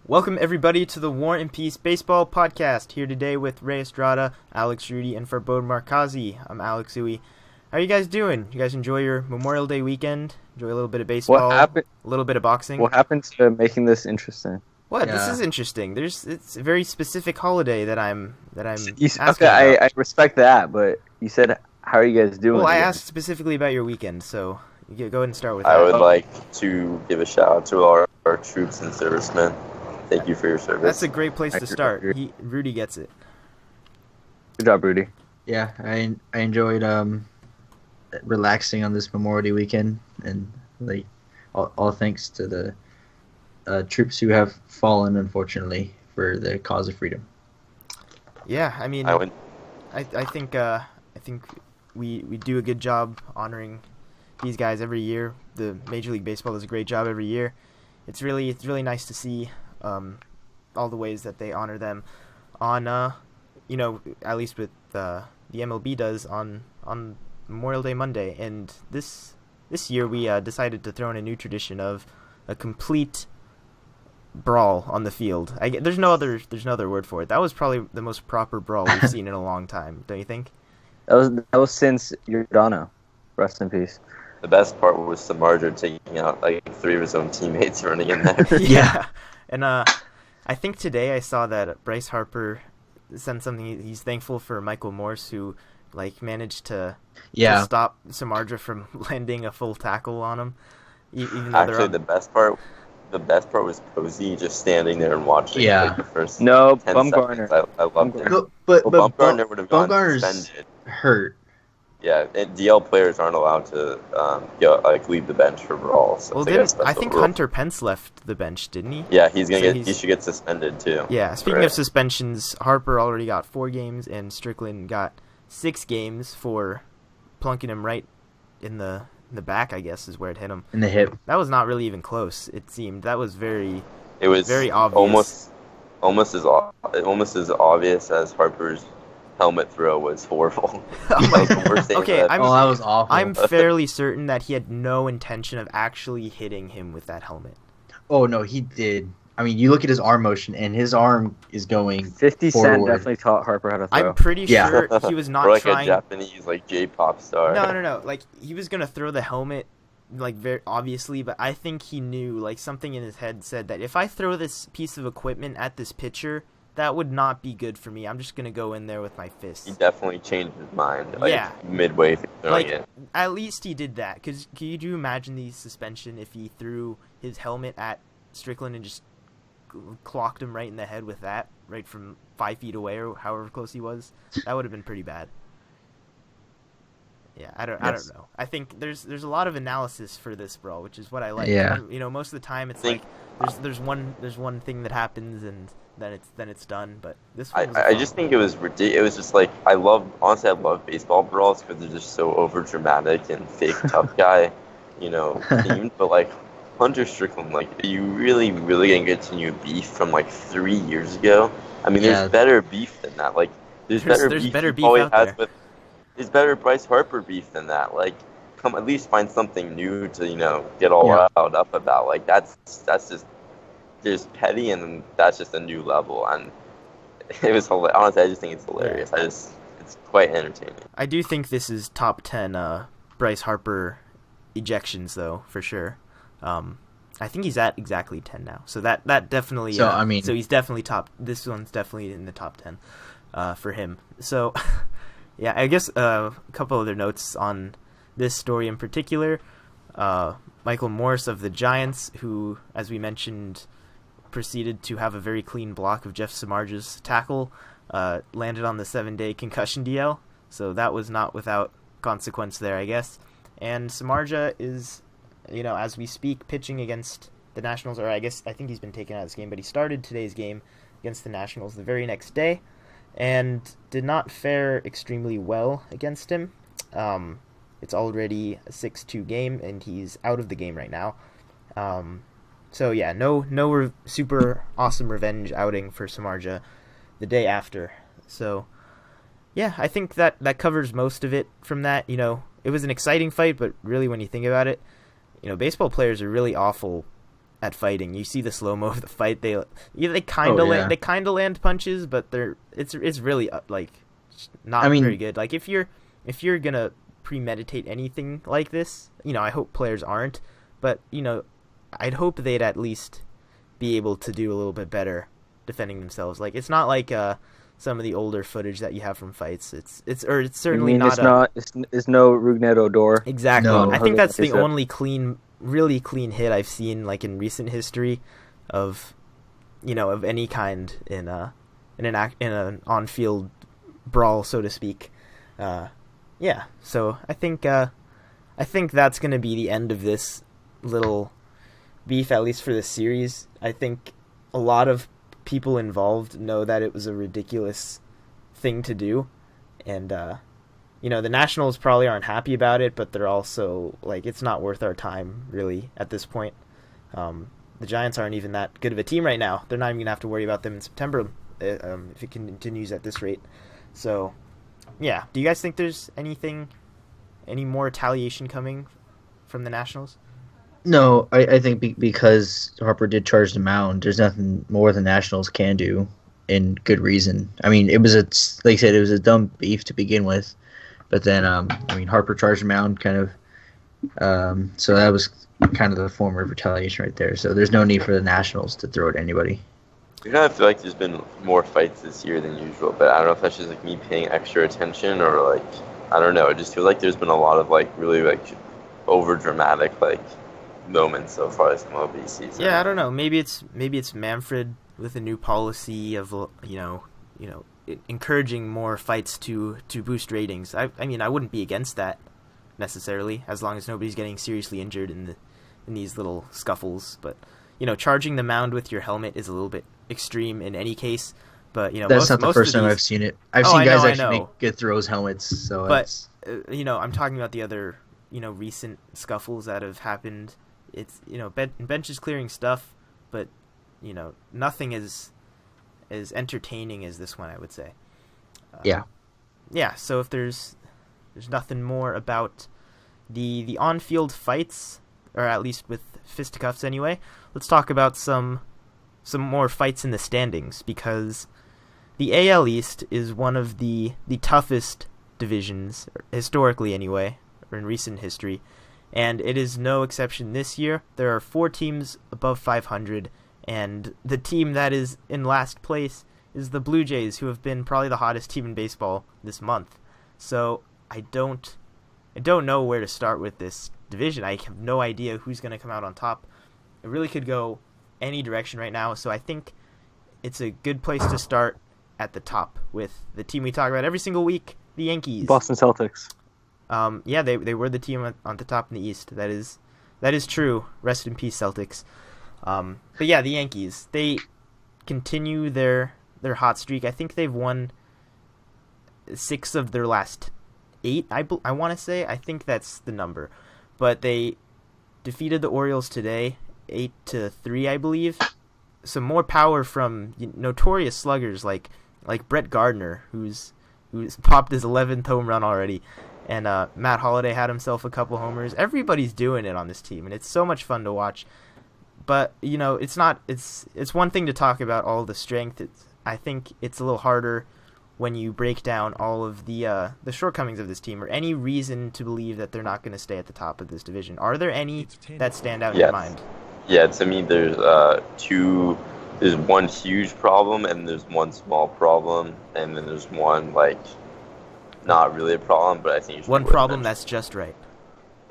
Welcome everybody to the War and Peace Baseball Podcast. Here today with Ray Estrada, Alex Rudy, and Farbod Markazi. I'm Alex Uwe. How are you guys doing? You guys enjoy your Memorial Day weekend? Enjoy a little bit of baseball, a little bit of boxing? What happened to making this interesting? What? Yeah. This is interesting. It's a very specific holiday that I'm asking about. I respect that, but you said, how are you guys doing? Well, I asked specifically about your weekend, so go ahead and start with that. I would like to give a shout out to our troops and servicemen. Thank you for your service. That's a great place to start. Rudy gets it. Good job, Rudy. Yeah, I enjoyed relaxing on this Memorial Day weekend, and all thanks to the troops who have fallen, unfortunately, for the cause of freedom. Yeah, I mean, I think we do a good job honoring these guys every year. The Major League Baseball does a great job every year. It's really nice to see all the ways that they honor them on, at least with the MLB does on Memorial Day Monday. And this year we decided to throw in a new tradition of a complete brawl on the field. There's no other word for it. That was probably the most proper brawl we've seen in a long time, don't you think? That was since Giordano. Rest in peace. The best part was Samardzija taking out like 3 of his own teammates running in there. Yeah. And I think today I saw that Bryce Harper sent something. He's thankful for Michael Morse, who managed to stop Samardzija from landing a full tackle on him. Even though actually, the best part was Posey just standing there and watching. Yeah. The first Bumgarner. I loved it. But Bumgarner would have gone Bumgarner's suspended. Hurt. Yeah, and DL players aren't allowed to leave the bench for brawls. So well, I think rule. Hunter Pence left the bench, didn't he? Yeah, he should get suspended too. Yeah, speaking of suspensions, Harper already got 4 games, and Strickland got 6 games for plunking him right in the back, I guess, is where it hit him. In the hip. That was not really even close, it seemed. That was very obvious. Almost as obvious as Harper's helmet throw was horrible. Okay, that was awful. I'm fairly certain that he had no intention of actually hitting him with that helmet. Oh, no, he did. I mean, you look at his arm motion, and his arm is going 50 forward. Cent definitely taught Harper how to throw. I'm pretty sure he was not or trying... a Japanese, J-pop star. No. He was going to throw the helmet, very obviously, but I think he knew, something in his head said that if I throw this piece of equipment at this pitcher, that would not be good for me. I'm just going to go in there with my fists. He definitely changed his mind, midway through throwing it. At least he did that, because can you imagine the suspension if he threw his helmet at Strickland and just clocked him right in the head with that, right from 5 feet away or however close he was? That would have been pretty bad. Yeah, I don't know. I think there's a lot of analysis for this brawl, which is what I like. Yeah. Most of the time it's there's one thing that happens and then it's done. But this one I just think it was ridiculous. It was just I love baseball brawls because they're just so over dramatic and fake tough guy, themed. But Hunter Strickland, are you really gonna continue beef from 3 years ago? I mean, there's better beef than that. There's better beef out there. There's better Bryce Harper beef than that. Come at least find something new to get all riled up about. That's just petty, and that's just a new level. And it was hilarious. Honestly, I just think it's hilarious. It's quite entertaining. I do think this is top 10 Bryce Harper ejections, though, for sure. I think he's at exactly 10 now. So that definitely. So he's definitely top. This one's definitely in the top 10 for him. So. Yeah, I guess a couple other notes on this story in particular. Michael Morse of the Giants, who, as we mentioned, proceeded to have a very clean block of Jeff Samardzija's tackle, landed on the 7-day concussion DL. So that was not without consequence there, I guess. And Samardzija is, as we speak, pitching against the Nationals, or I think he's been taken out of this game, but he started today's game against the Nationals the very next day, and did not fare extremely well against him. It's already a 6-2 game, and he's out of the game right now. So yeah, no super awesome revenge outing for Samardzija the day after. So yeah, I think that covers most of it from that. It was an exciting fight, but really when you think about it, baseball players are really awful at fighting. You see the slow-mo of the fight. They kind of land punches, but it's really like not very good. Like if you're gonna premeditate anything like this, I hope players aren't, but I'd hope they'd at least be able to do a little bit better defending themselves. Like it's not like some of the older footage that you have from fights. It's certainly not. It's no Rougned Odor. Exactly. No. I think that's the only really clean hit I've seen like in recent history of of any kind in an on-field brawl, so to speak. Yeah. So I think that's going to be the end of this little beef, at least for this series. I think a lot of people involved know that it was a ridiculous thing to do, and the Nationals probably aren't happy about it, but they're also like, it's not worth our time really at this point. The Giants aren't even that good of a team right now. They're not even gonna have to worry about them in September if it continues at this rate. So yeah, do you guys think there's any more retaliation coming from the Nationals? No, I think because Harper did charge the mound, there's nothing more the Nationals can do, in good reason. I mean, it was like I said, it was a dumb beef to begin with, but then Harper charged the mound kind of, so that was kind of the form of retaliation right there. So there's no need for the Nationals to throw at anybody. I kind of feel like there's been more fights this year than usual, but I don't know if that's just like me paying extra attention or like, I don't know. It just feels like there's been a lot of like really like over dramatic like moments so far this MLB season. Yeah, I don't know. Maybe it's Manfred with a new policy of encouraging more fights to boost ratings. I mean, I wouldn't be against that necessarily, as long as nobody's getting seriously injured in these little scuffles. But charging the mound with your helmet is a little bit extreme in any case. But that's not the first time I've seen it. I've seen guys actually make good throws helmets. So, but I'm talking about the other recent scuffles that have happened. It's benches clearing stuff, but nothing as entertaining as this one, I would say. Yeah. So if there's nothing more about the on-field fights, or at least with fisticuffs anyway, let's talk about some more fights in the standings, because the AL East is one of the toughest divisions, historically anyway, or in recent history. And it is no exception this year. There are 4 teams above 500, and the team that is in last place is the Blue Jays, who have been probably the hottest team in baseball this month. So I don't know where to start with this division. I have no idea who's going to come out on top. It really could go any direction right now. So I think it's a good place to start at the top with the team we talk about every single week, the Yankees. Boston Celtics. Yeah, they were the team on the top in the East. That is true. Rest in peace, Celtics. But yeah, the Yankees, they continue their hot streak. I think they've won 6 of their last 8. I want to say. I think that's the number. But they defeated the Orioles today, 8-3, I believe. Some more power from notorious sluggers like Brett Gardner, who's popped his 11th home run already. And Matt Holliday had himself a couple homers. Everybody's doing it on this team, and it's so much fun to watch. But it's not. It's one thing to talk about all the strength. I think it's a little harder when you break down all of the shortcomings of this team, or any reason to believe that they're not going to stay at the top of this division. Are there any that stand out in your mind? Yeah, to me, there's two. There's one huge problem, and there's one small problem, and then there's one not really a problem, but I think one problem that's just right.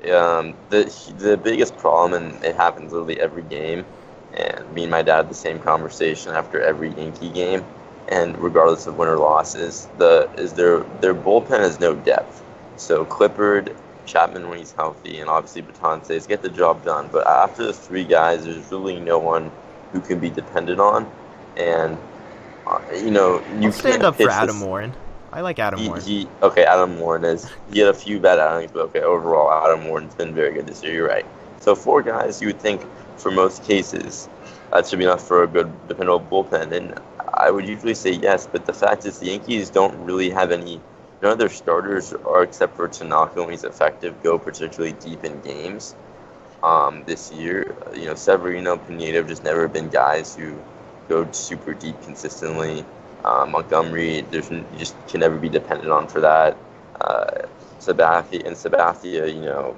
The biggest problem, and it happens literally every game, and me and my dad had the same conversation after every Yankee game, and regardless of win or loss, is their bullpen has no depth. So Clippard, Chapman when he's healthy, and obviously Betances get the job done. But after the 3 guys, there's really no one who can be depended on, and you stand up for Adam Warren. I like Adam Warren. Adam Warren he had a few bad outings, but overall, Adam Warren's been very good this year. You're right. So 4 guys, you would think, for most cases, that should be enough for a good, dependable bullpen. And I would usually say yes, but the fact is the Yankees don't really have any. None of their starters, except for Tanaka when he's effective, go particularly deep in games. this year. Severino, Pineda have just never been guys who go super deep consistently. Montgomery, you just can never be dependent on for that. Sabathia,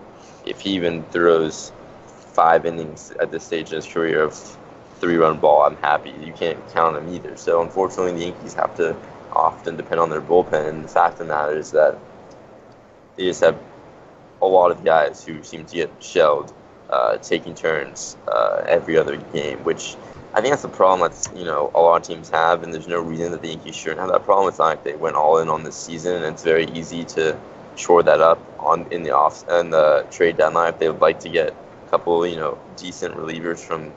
if he even throws 5 innings at this stage in his career of 3-run ball, I'm happy. You can't count him either. So unfortunately, the Yankees have to often depend on their bullpen. And the fact of the matter is that they just have a lot of guys who seem to get shelled, taking turns every other game, which I think that's the problem that a lot of teams have, and there's no reason that the Yankees shouldn't have that problem. It's not like they went all in on this season, and it's very easy to shore that up in the trade deadline if they would like to get a couple decent relievers from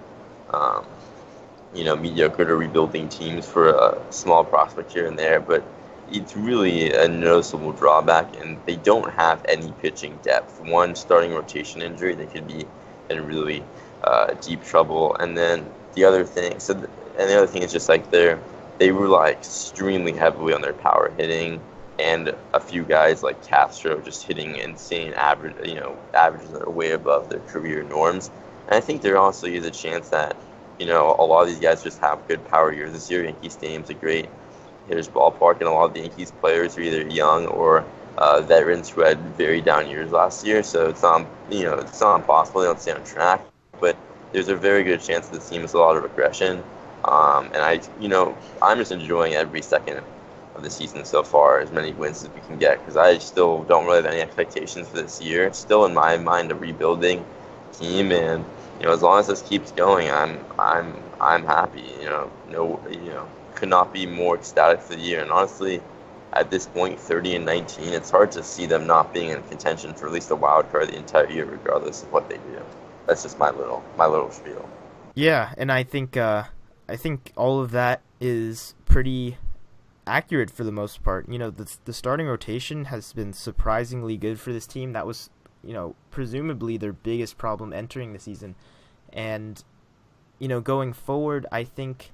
mediocre to rebuilding teams for a small prospect here and there. But it's really a noticeable drawback, and they don't have any pitching depth. One starting rotation injury, they could be in really deep trouble, and then the other thing is just like they rely extremely heavily on their power hitting, and a few guys like Castro just hitting insane averages that are way above their career norms. And I think there also is a chance that a lot of these guys just have good power years this year. Yankee Stadium's a great hitter's ballpark, and a lot of the Yankees players are either young or veterans who had very down years last year. So it's not impossible they don't stay on track, but there's a very good chance that the team has a lot of regression. And I'm just enjoying every second of the season so far, as many wins as we can get, because I still don't really have any expectations for this year. It's still, in my mind, a rebuilding team, and as long as this keeps going, I'm happy. Could not be more ecstatic for the year. And honestly, at this point, 30-19, it's hard to see them not being in contention for at least a wild card the entire year, regardless of what they do. That's just my little spiel. Yeah, and I think all of that is pretty accurate for the most part. The starting rotation has been surprisingly good for this team. That was, presumably their biggest problem entering the season. And, going forward, I think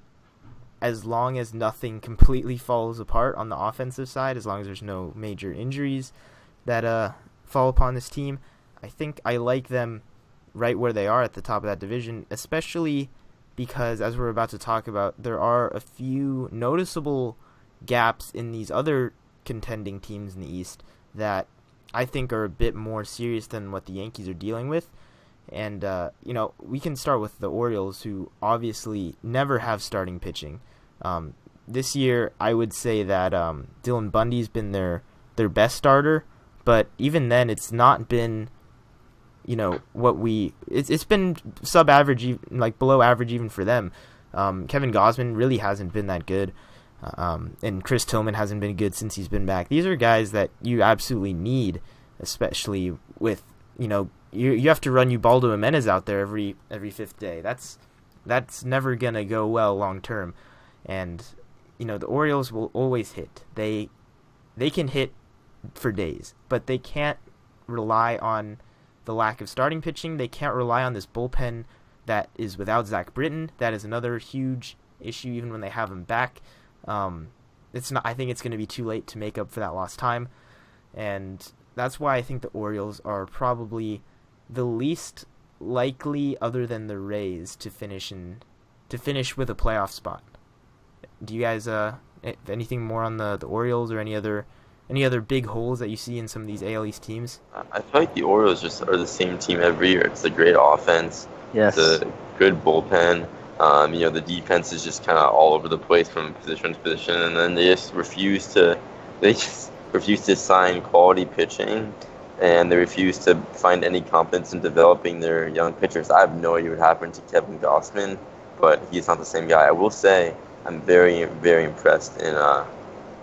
as long as nothing completely falls apart on the offensive side, as long as there's no major injuries that fall upon this team, I think I like them right where they are at the top of that division, especially because, as we're about to talk about, there are a few noticeable gaps in these other contending teams in the East that I think are a bit more serious than what the Yankees are dealing with. And, we can start with the Orioles, who obviously never have starting pitching. This year, I would say that Dylan Bundy's been their best starter, but even then, it's not been it's been sub-average, like below average even for them. Kevin Gausman really hasn't been that good, and Chris Tillman hasn't been good since he's been back. These are guys that you absolutely need, especially with, you have to run Ubaldo Jimenez out there every fifth day. That's never going to go well long term. And, the Orioles will always hit. They can hit for days, but they can't rely on the lack of starting pitching. They can't rely on this bullpen that is without Zach Britton. That is another huge issue, even when they have him back. I think it's going to be too late to make up for that lost time, and that's why I think the Orioles are probably the least likely, other than the Rays, to finish with a playoff spot. Do you guys anything more on the Orioles, or any other big holes that you see in some of these AL East teams? I feel like the Orioles just are the same team every year. It's a great offense. Yes. It's a good bullpen. The defense is just kind of all over the place from position to position, and then they just refuse to sign quality pitching, and they refuse to find any confidence in developing their young pitchers. I have no idea what happened to Kevin Gausman, but he's not the same guy. I will say I'm very, very impressed in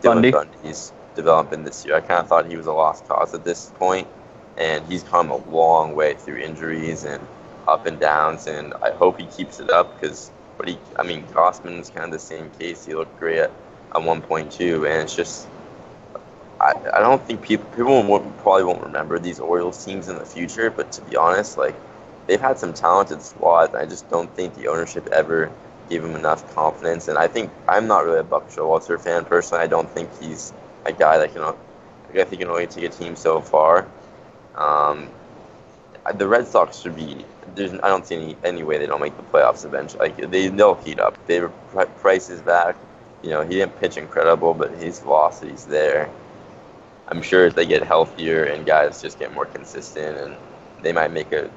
Dylan Bundy's development this year. I kind of thought he was a lost cause at this point, and he's come a long way through injuries and up and downs, and I hope he keeps it up, Gausman is kind of the same case. He looked great at 1.2, and it's just, I don't think people probably won't remember these Orioles teams in the future, but to be honest, they've had some talented squads, and I just don't think the ownership ever gave him enough confidence. And I think I'm not really a Buck Showalter fan personally. I don't think he's a guy that can only take a team so far. the Red Sox should be. I don't see any way they don't make the playoffs eventually. Like they'll heat up. Price is back. He didn't pitch incredible, but his velocity's there. I'm sure if they get healthier and guys just get more consistent, and they might make a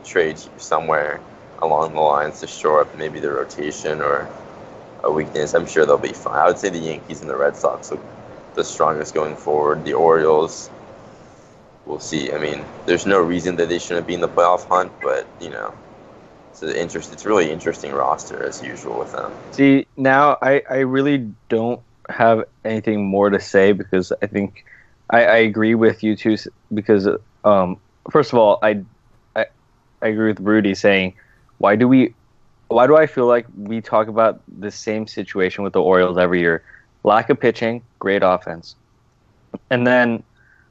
trade somewhere along the lines to shore up maybe the rotation or a weakness. I'm sure they'll be fine. I would say the Yankees and the Red Sox look the strongest going forward. The Orioles, we'll see. I mean, there's no reason that they shouldn't be in the playoff hunt, but it's a really interesting roster as usual with them. See, now I really don't have anything more to say because I think I agree with you too. Because first of all, I agree with Rudy saying, why do I feel like we talk about the same situation with the Orioles every year? Lack of pitching, great offense. And then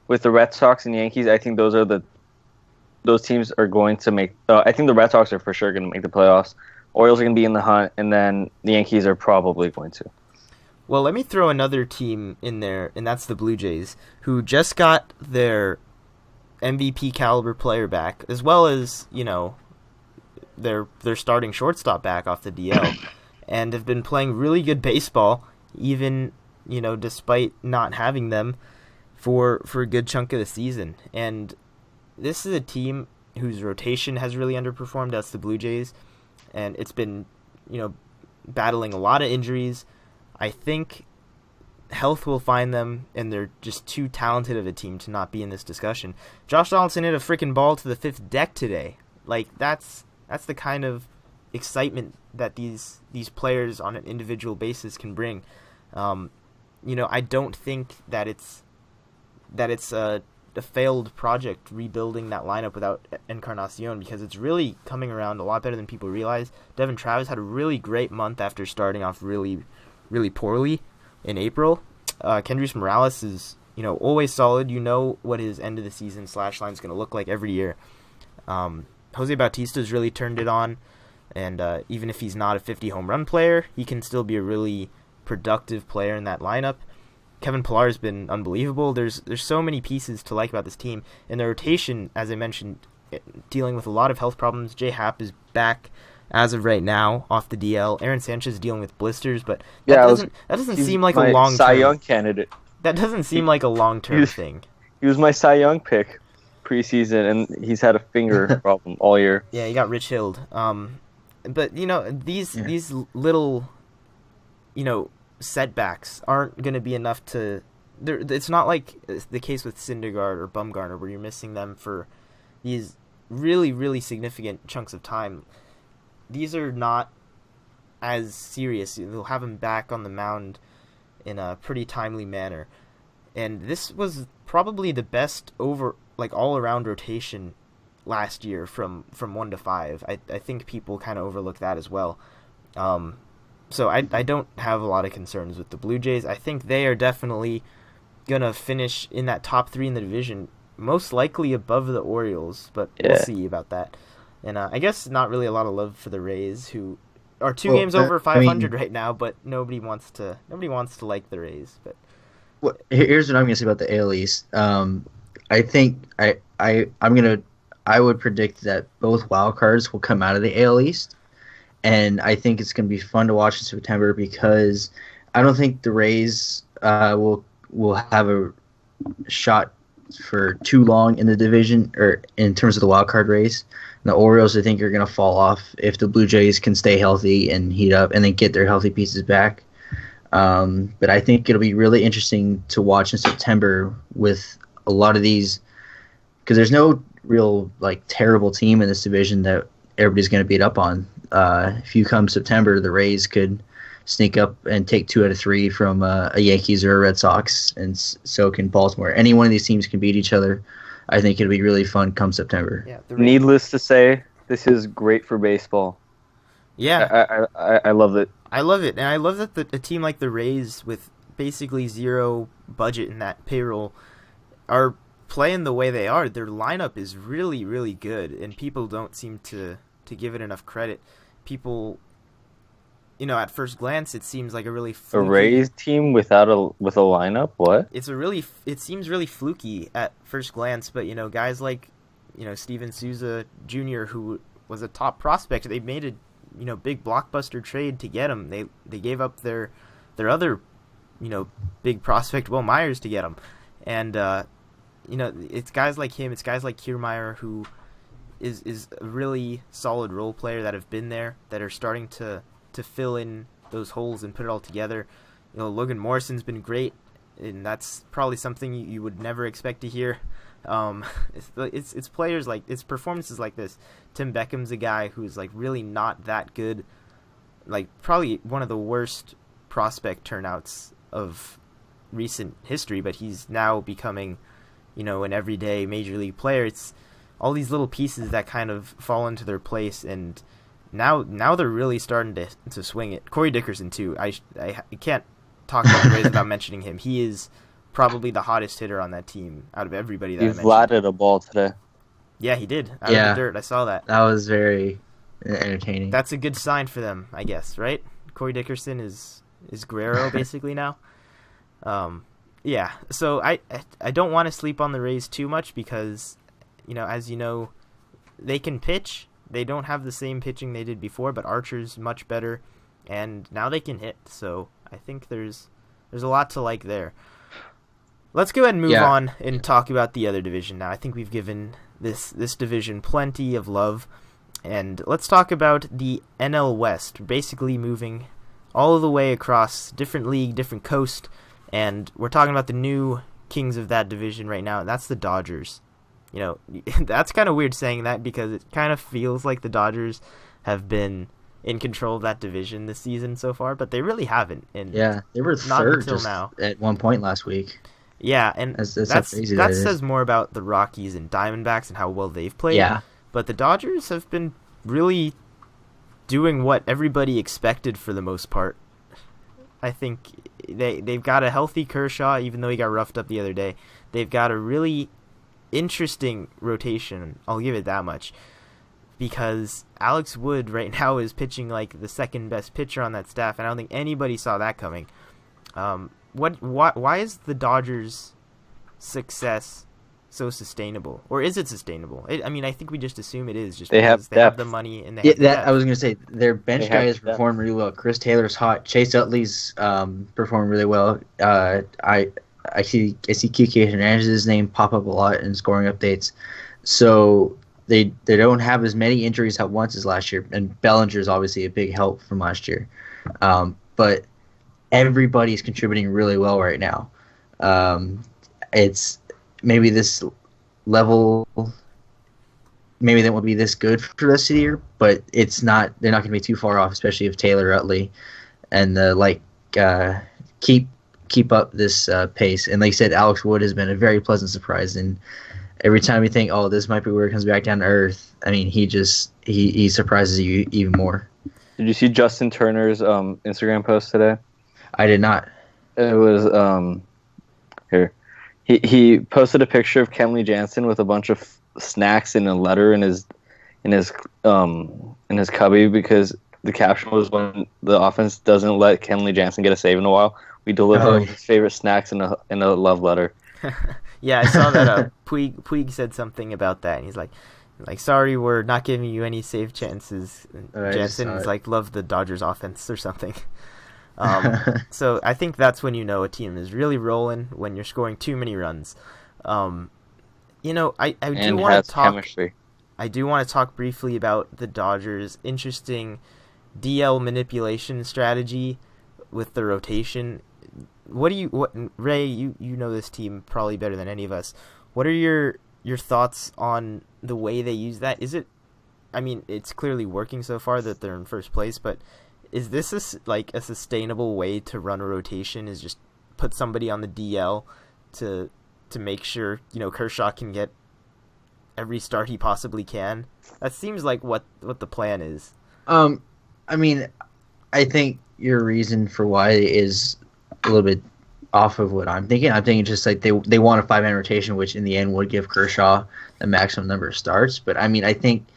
with the Red Sox and Yankees, I think those teams are going to make I think the Red Sox are for sure going to make the playoffs. Orioles are going to be in the hunt, and then the Yankees are probably going to. Well, let me throw another team in there, and that's the Blue Jays, who just got their MVP caliber player back, as well as, their starting shortstop back off the DL, and have been playing really good baseball, even, despite not having them for a good chunk of the season. And this is a team whose rotation has really underperformed. That's the Blue Jays, and it's been, battling a lot of injuries. I think health will find them, and they're just too talented of a team to not be in this discussion. Josh Donaldson hit a freaking ball to the fifth deck today. Like, that's the kind of excitement that these players on an individual basis can bring. I don't think that it's a failed project rebuilding that lineup without Encarnacion, because it's really coming around a lot better than people realize. Devin Travis had a really great month after starting off really, really poorly in April. Kendrys Morales is, always solid. What his end of the season / line is going to look like every year. Jose Bautista's really turned it on, and even if he's not a 50 home run player, he can still be a really productive player in that lineup. Kevin Pillar's been unbelievable. There's so many pieces to like about this team, and the rotation, as I mentioned, dealing with a lot of health problems. J Happ is back as of right now off the DL. Aaron Sanchez is dealing with blisters, but that doesn't seem like a long-term Cy Young candidate. That doesn't seem like a long-term thing. He was my Cy Young pick preseason, and he's had a finger problem all year. Yeah, he got Rich Hild. But these little setbacks aren't going to be enough to. It's not like the case with Syndergaard or Bumgarner where you're missing them for these really, really significant chunks of time. These are not as serious. They'll have him back on the mound in a pretty timely manner. And this was probably the best all-around rotation last year from 1 to 5. I think people kind of overlook that as well. So I don't have a lot of concerns with the Blue Jays. I think they are definitely going to finish in that top 3 in the division, most likely above the Orioles, but we'll see about that. And I guess not really a lot of love for the Rays, who are 2 games over 500 right now, but nobody wants to like the Rays. But here's what I'm going to say about the AL East. I think I would predict that both wild cards will come out of the AL East, and I think it's going to be fun to watch in September because I don't think the Rays will have a shot for too long in the division or in terms of the wild card race. And the Orioles, I think, are going to fall off if the Blue Jays can stay healthy and heat up and then get their healthy pieces back. But I think it'll be really interesting to watch in September with a lot of these, because there's no real terrible team in this division that everybody's going to beat up on. If you come September, the Rays could sneak up and take 2 out of 3 from a Yankees or a Red Sox, and so can Baltimore. Any one of these teams can beat each other. I think it'll be really fun come September. Yeah, needless to say, this is great for baseball. Yeah, I love it. I love it, and I love that a team like the Rays, with basically zero budget in that payroll, are playing the way they are. Their lineup is really, really good, and people don't seem to give it enough credit. People, at first glance, it seems like a really fluky, a Rays team with a lineup. What? It seems really fluky at first glance, but guys like Steven Souza Jr., who was a top prospect. They made a big blockbuster trade to get him. They gave up their other big prospect Will Myers to get him, and it's guys like him. It's guys like Kiermaier who is a really solid role player that have been there, that are starting to fill in those holes and put it all together. Logan Morrison's been great, and that's probably something you would never expect to hear. It's players like, it's performances like this. Tim Beckham's a guy who's like really not that good, like probably one of the worst prospect turnouts of recent history, but he's now becoming an everyday major league player. It's all these little pieces that kind of fall into their place, and now they're really starting to swing it. Corey Dickerson too. I can't talk about the Rays without mentioning him. He is probably the hottest hitter on that team out of everybody that I mentioned. He flatted a ball today. Yeah, he did. Out of the dirt. I saw that. That was very entertaining. That's a good sign for them, I guess, right? Corey Dickerson is Guerrero basically now. Yeah. So I don't want to sleep on the Rays too much because, as they can pitch. They don't have the same pitching they did before, but Archer's much better, and now they can hit. So I think there's a lot to like there. Let's go ahead and move on and talk about the other division now. I think we've given this division plenty of love, and let's talk about the NL West. Basically moving all the way across different league, different coast, and we're talking about the new kings of that division right now, and that's the Dodgers. That's kind of weird saying that because it kind of feels like the Dodgers have been in control of that division this season so far, but they really haven't. And they were third just now. At one point last week. Yeah, and that says more about the Rockies and Diamondbacks and how well they've played. Yeah. But the Dodgers have been really doing what everybody expected for the most part. I think they've got a healthy Kershaw, even though he got roughed up the other day. They've got a really interesting rotation, I'll give it that much, because Alex Wood right now is pitching like the second best pitcher on that staff, and I don't think anybody saw that coming. Why is the Dodgers' success so sustainable, or is it sustainable? I think we just assume it is, just because they have the money and they have depth. I was gonna say their bench guys perform really well. Chris Taylor's hot. Chase Utley's performed really well. I see Kike Hernandez's name pop up a lot in scoring updates. So they don't have as many injuries at once as last year, and Bellinger's obviously a big help from last year. But everybody's contributing really well right now. It's maybe this level, maybe they won't be this good for the rest of the year, but it's not. They're not going to be too far off, especially if Taylor, Utley, and keep up this pace. And like you said, Alex Wood has been a very pleasant surprise, and every time you think, this might be where it comes back down to earth, he surprises you even more. Did you see Justin Turner's Instagram post today? I did not. It was here. He posted a picture of Kenley Jansen with a bunch of snacks and a letter in his cubby, because the caption was, when the offense doesn't let Kenley Jansen get a save in a while, we deliver his favorite snacks in a love letter. Yeah, I saw that. Puig said something about that, and he's like, sorry, we're not giving you any save chances. Jansen's like, love the Dodgers offense or something. So I think that's when a team is really rolling, when you're scoring too many runs. I do want to talk. Chemistry. I do want to talk briefly about the Dodgers' interesting DL manipulation strategy with the rotation. Ray? You know this team probably better than any of us. What are your thoughts on the way they use that? Is it? It's clearly working so far that they're in first place, but is this a sustainable way to run a rotation? Is just put somebody on the DL to make sure Kershaw can get every start he possibly can? That seems like what the plan is. I think your reason for why is a little bit off of what I'm thinking. I'm thinking just like they want a 5-man rotation, which in the end would give Kershaw the maximum number of starts. But I think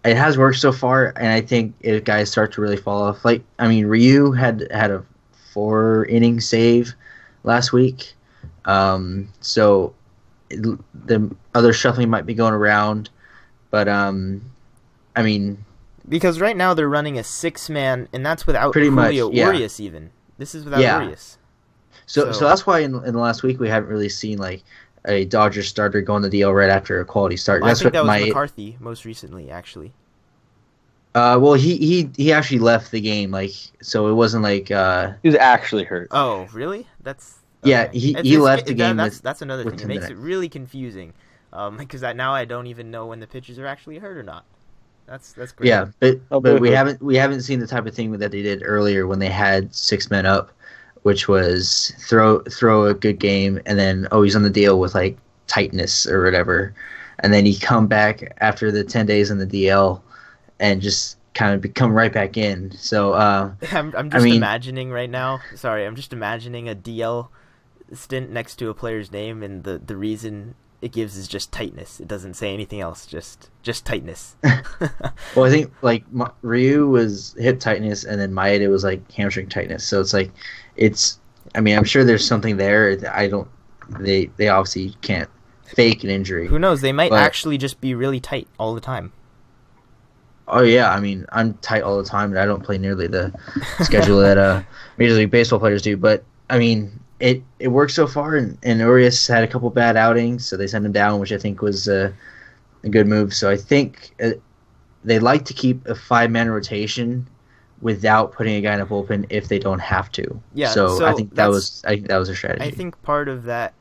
it has worked so far, and I think if guys start to really fall off, Ryu had a 4-inning save last week. So the other shuffling might be going around, but I mean, because right now they're running a 6-man, and that's without pretty Julio much, yeah. Urias even. This is without Urias. So that's why in the last week we haven't really seen like a Dodgers starter go on the DL right after a quality start. Well, I think that was McCarthy most recently, actually. Well, he actually left the game, like, so it wasn't like he was actually hurt. Oh, really? That's yeah. He left the game. That's another thing. It makes it really confusing, because now I don't even know when the pitchers are actually hurt or not. That's great. Yeah, but we haven't seen the type of thing that they did earlier when they had 6 men up, which was throw a good game and then he's on the deal with like tightness or whatever, and then he come back after the 10 days in the DL and just kind of come right back in. So I'm just imagining right now. Sorry, I'm just imagining a DL stint next to a player's name, and the reason it gives is just tightness. It doesn't say anything else. Just tightness. Well, I think like Ryu was hip tightness, and then Maeda was like hamstring tightness. So it's like I mean, I'm sure there's something there. They obviously can't fake an injury. Who knows? They might actually just be really tight all the time. Oh yeah, I mean, I'm tight all the time, and I don't play nearly the schedule that Major League Baseball players do. But I mean, it worked so far, and Urias had a couple bad outings, so they sent him down, which I think was a good move. So I think they like to keep a 5-man rotation without putting a guy in a bullpen if they don't have to. Yeah. So I think that was a strategy. I think part of that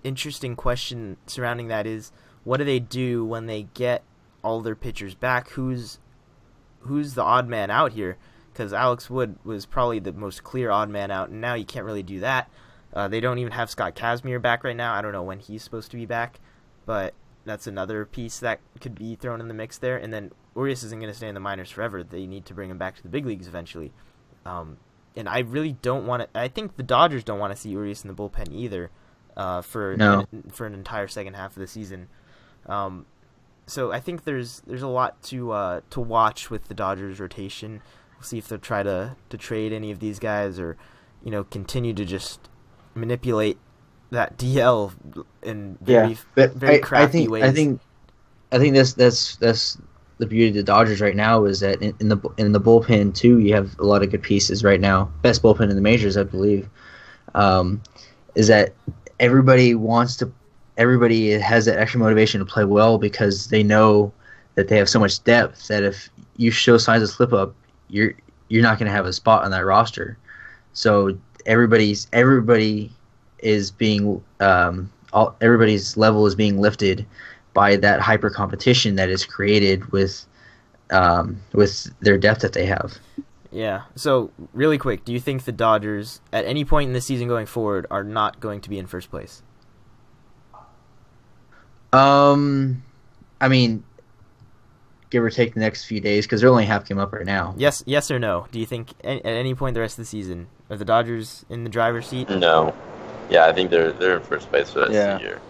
interesting question surrounding that is, what do they do when they get all their pitchers back? Who's the odd man out here? Because Alex Wood was probably the most clear odd man out, and now you can't really do that. They don't even have Scott Kazmir back right now. I don't know when he's supposed to be back, but that's another piece that could be thrown in the mix there. And then Urias isn't going to stay in the minors forever. They need to bring him back to the big leagues eventually. And I really don't want to. I think the Dodgers don't want to see Urias in the bullpen either for an entire second half of the season. So I think there's a lot to watch with the Dodgers rotation. We'll see if they'll try to trade any of these guys, or continue to just manipulate that DL in very crafty ways. I think that's the beauty of the Dodgers right now, is that in the bullpen too, you have a lot of good pieces right now. Best bullpen in the majors, I believe. Is that everybody has that extra motivation to play well, because they know that they have so much depth that if you show signs of slip up, you're not going to have a spot on that roster. So everybody's level is being lifted by that hyper competition that is created with their depth that they have. Yeah. So really quick, do you think the Dodgers at any point in the season going forward are not going to be in first place? I mean, give or take the next few days, because they're only half game up right now. Yes or no? Do you think at any point the rest of the season are the Dodgers in the driver's seat? No. Yeah, I think they're in first place for the rest of the year.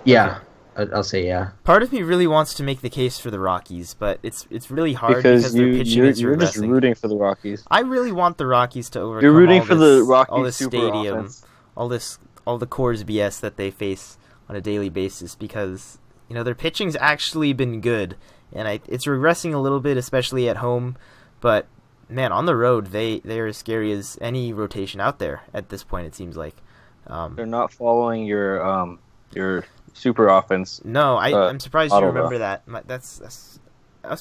Yeah, I'll say yeah. Part of me really wants to make the case for the Rockies, but it's really hard because their pitching is you're just rooting for the Rockies. I really want the Rockies to overcome. You're rooting for the Rockies all this super stadium, offense. all the Coors BS that they face on a daily basis, because their pitching's actually been good, and it's regressing a little bit, especially at home. But man, on the road, they're as scary as any rotation out there at this point. It seems like they're not following your super offense. No, I'm surprised you remember that. That's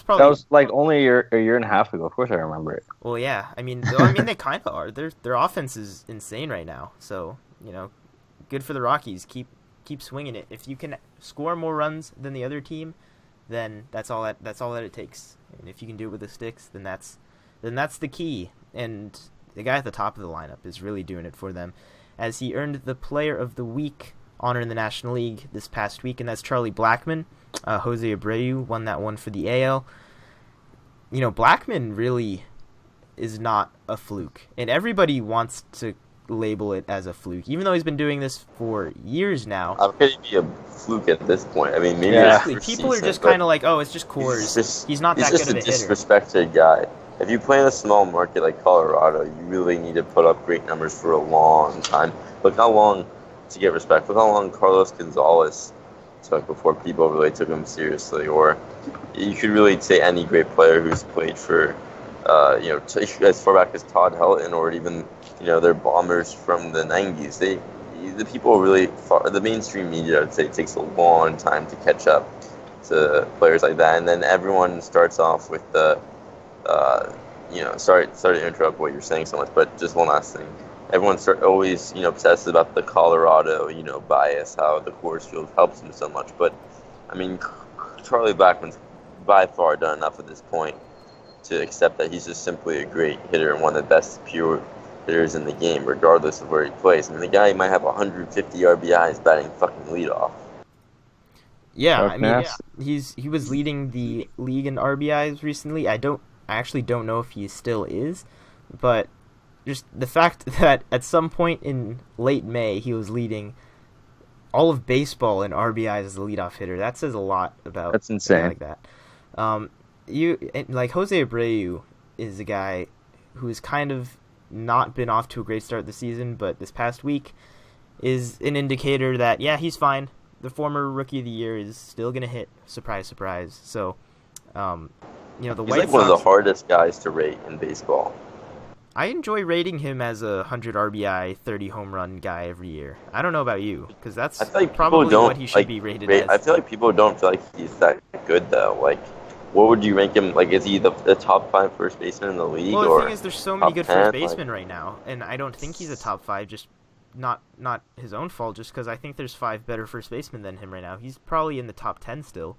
probably that was like only a year and a half ago. Of course, I remember it. Well, yeah, I mean they kind of are. Their offense is insane right now. So good for the Rockies. Keep swinging it. If you can score more runs than the other team, then that's all that it takes. And if you can do it with the sticks, then that's the key. And the guy at the top of the lineup is really doing it for them, as he earned the Player of the Week honor in the National League this past week, and that's Charlie Blackmon. Jose Abreu won that one for the AL. Blackmon really is not a fluke, and everybody wants to label it as a fluke, even though he's been doing this for years now. How could he be a fluke at this point? I mean, maybe exactly. People are just kind of like, oh, it's just Coors. He's not that good of a hitter. He's just a disrespected guy. If you play in a small market like Colorado, you really need to put up great numbers for a long time. Look how long to get respect. Look how long Carlos Gonzalez took before people really took him seriously. Or you could really say any great player who's played for, as far back as Todd Helton, or even, their bombers from the 90s. The people really, the mainstream media, I'd say, takes a long time to catch up to players like that. And then everyone starts off with the, sorry to interrupt what you're saying so much, but just one last thing. Everyone always, obsesses about the Colorado, bias, how the Coors Field helps him so much. But, I mean, Charlie Blackmon's by far done enough at this point to accept that he's just simply a great hitter and one of the best pure hitters in the game, regardless of where he plays. I mean, the guy might have 150 RBIs batting fucking leadoff. Yeah, I mean, he was leading the league in RBIs recently. I actually don't know if he still is, but just the fact that at some point in late May he was leading all of baseball in RBIs as a leadoff hitter, that says a lot about. That's insane. Like that. Jose Abreu is a guy who's kind of not been off to a great start this season, but this past week is an indicator that he's fine. The former Rookie of the Year is still gonna hit. Surprise, surprise. So, the he's White like Sox, one of the hardest guys to rate in baseball. I enjoy rating him as a 100 RBI, 30 home run guy every year. I don't know about you, because that's probably what he should be rated as. I feel like people don't feel like he's that good, though. Like, what would you rank him? Like, is he the top 5 first baseman in the league? Well, the thing is, there's so many good first basemen right now, and I don't think he's a top 5, just not his own fault, just because I think there's 5 better first basemen than him right now. He's probably in the top 10 still.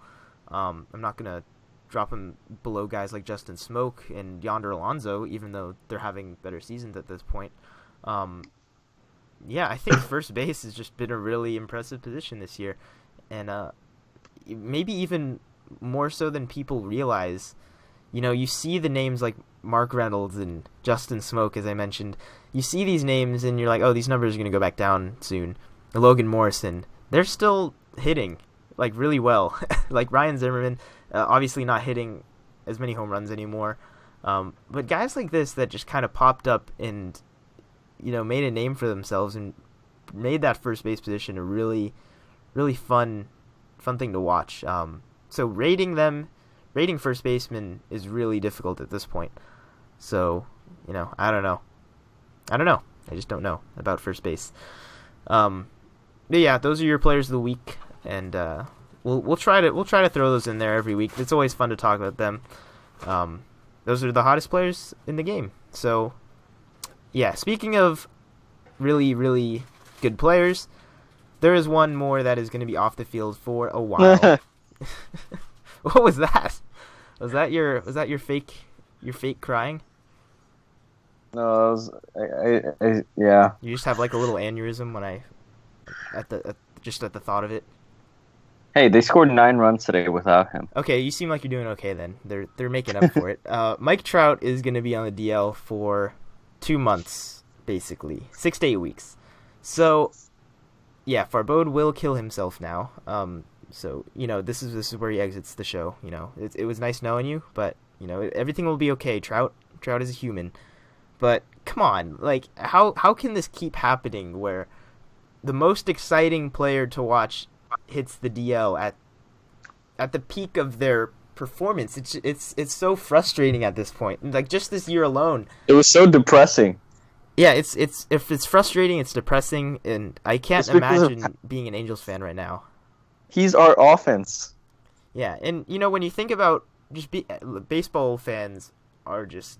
I'm not going to drop him below guys like Justin Smoke and Yonder Alonso, even though they're having better seasons at this point. I think first base has just been a really impressive position this year, and maybe even more so than people realize. You see the names like Mark Reynolds and Justin Smoke, as I mentioned. You see these names and you're like, oh, these numbers are going to go back down soon. Logan Morrison, they're still hitting like really well. Like Ryan Zimmerman, obviously not hitting as many home runs anymore. But guys like this that just kind of popped up and, made a name for themselves and made that first base position a really, really fun thing to watch. So rating first baseman is really difficult at this point. So, I don't know. I just don't know about first base. But yeah, those are your players of the week, and we'll try to throw those in there every week. It's always fun to talk about them. Those are the hottest players in the game. So, yeah, speaking of really, really good players, there is one more that is going to be off the field for a while. What was that? Was that your fake crying? No, yeah. You just have like a little aneurysm when at the thought of it. Hey, they scored 9 runs today without him. Okay, you seem like you're doing okay then. They're making up for it. Mike Trout is going to be on the DL for 2 months, basically 6 to 8 weeks. So, yeah, Farbode will kill himself now. So, this is where he exits the show. It was nice knowing you, but everything will be okay. Trout is a human. But come on, like how can this keep happening where the most exciting player to watch hits the DL at the peak of their performance? It's so frustrating at this point. Like just this year alone, it was so depressing. Yeah, if it's frustrating, it's depressing, and I can't imagine being an Angels fan right now. He's our offense. Yeah, and when you think about baseball fans are just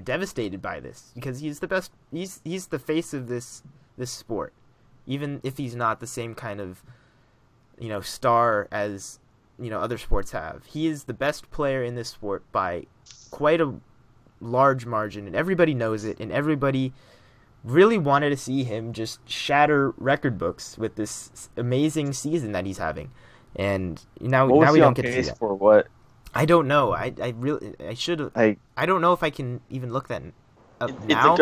devastated by this because he's the best. He's the face of this sport, even if he's not the same kind of star as other sports have. He is the best player in this sport by quite a large margin, and everybody knows it, and everybody really wanted to see him just shatter record books with this amazing season that he's having. And now we don't get to see that. For what? I don't know. I don't know if I can even look that up now.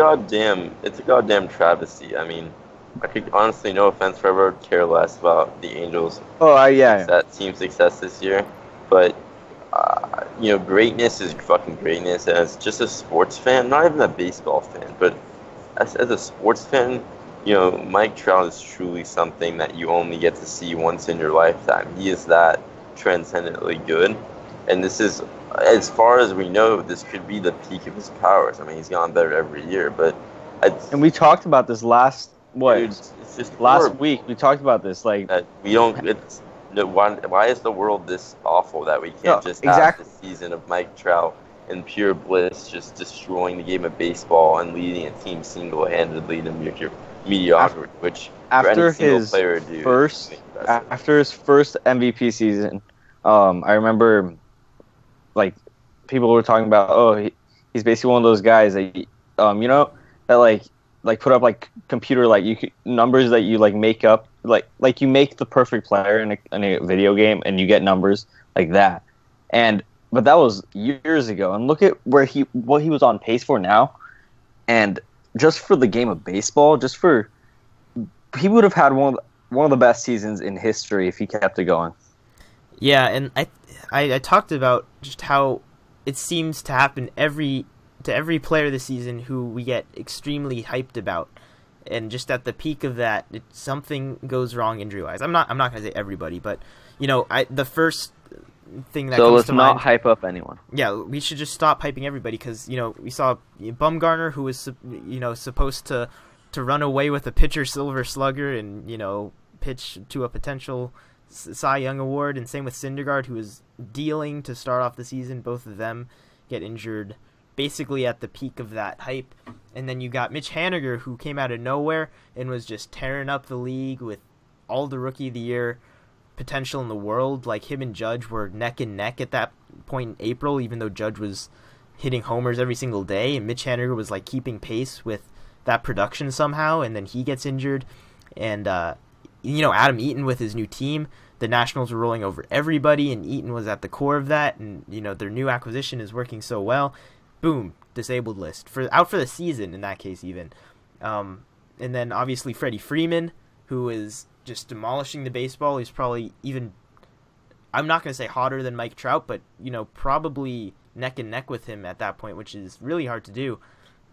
It's a goddamn travesty. I mean, I could honestly, no offense, Trevor, care less about the Angels. That team success this year, but greatness is fucking greatness. And as just a sports fan, not even a baseball fan, but as a sports fan, Mike Trout is truly something that you only get to see once in your lifetime. He is that transcendently good. And this is, as far as we know, this could be the peak of his powers. I mean, he's gotten better every year, but... And we talked about this last horrible. Week. We talked about this. Like, that we don't... why is the world this awful that we can't have the season of Mike Trout in pure bliss, just destroying the game of baseball and leading a team single-handedly to mediocrity, which after any single his player do. After his first MVP season, I remember, like, people were talking about, he's basically one of those guys that, that like put up like computer numbers that you like make up, like you make the perfect player in a video game and you get numbers like that, but that was years ago, and look at what he was on pace for now, and just for the game of baseball, he would have had one of the best seasons in history if he kept it going. Yeah, and I talked about just how it seems to happen to every player this season who we get extremely hyped about, and just at the peak of that, something goes wrong injury-wise. I'm not going to say everybody, but the first thing that comes to mind. So let's not hype up anyone. Yeah, we should just stop hyping everybody, because we saw Bumgarner, who was supposed to run away with a pitcher Silver Slugger and pitch to a potential Cy Young award, and same with Syndergaard, who was dealing to start off the season. Both of them get injured basically at the peak of that hype. And then you got Mitch Haniger, who came out of nowhere and was just tearing up the league with all the Rookie of the Year potential in the world. Like, him and Judge were neck and neck at that point in April, even though Judge was hitting homers every single day, and Mitch Haniger was like keeping pace with that production somehow, and then he gets injured. And Adam Eaton with his new team, the Nationals were rolling over everybody, and Eaton was at the core of that, and their new acquisition is working so well. Boom, disabled list out for the season in that case even. And then obviously Freddie Freeman, who is just demolishing the baseball. He's probably even, I'm not going to say hotter than Mike Trout, but probably neck and neck with him at that point, which is really hard to do.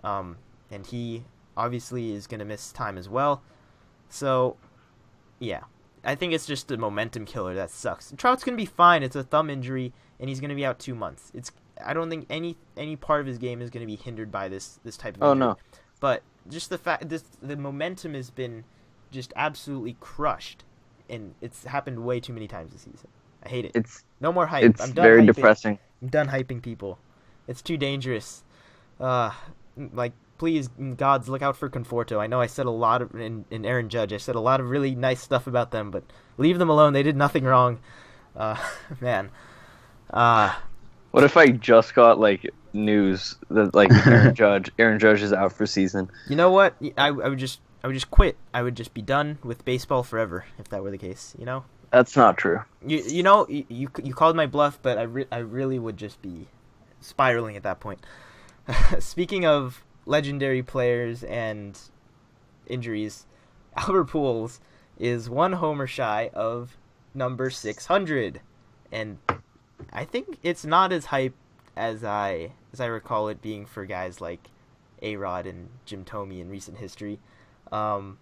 And he obviously is going to miss time as well. So yeah, I think it's just a momentum killer that sucks. Trout's going to be fine. It's a thumb injury, and he's going to be out 2 months. I don't think any part of his game is going to be hindered by this type of injury. Oh, no. But just the fact, the momentum has been just absolutely crushed, and it's happened way too many times this season. I hate it. No more hype. It's very depressing. I'm done hyping people. It's too dangerous. Please, gods, look out for Conforto. I know I said a lot of, in Aaron Judge, I said a lot of really nice stuff about them, but leave them alone. They did nothing wrong. Man. What if I just got news that Aaron Judge is out for season? You know what? I would just quit. I would just be done with baseball forever if that were the case. That's not true. You called my bluff, but I really would just be spiraling at that point. Speaking of legendary players and injuries, Albert Pujols is one homer shy of number 600, and I think it's not as hype as I recall it being for guys like A-Rod and Jim Thome in recent history. But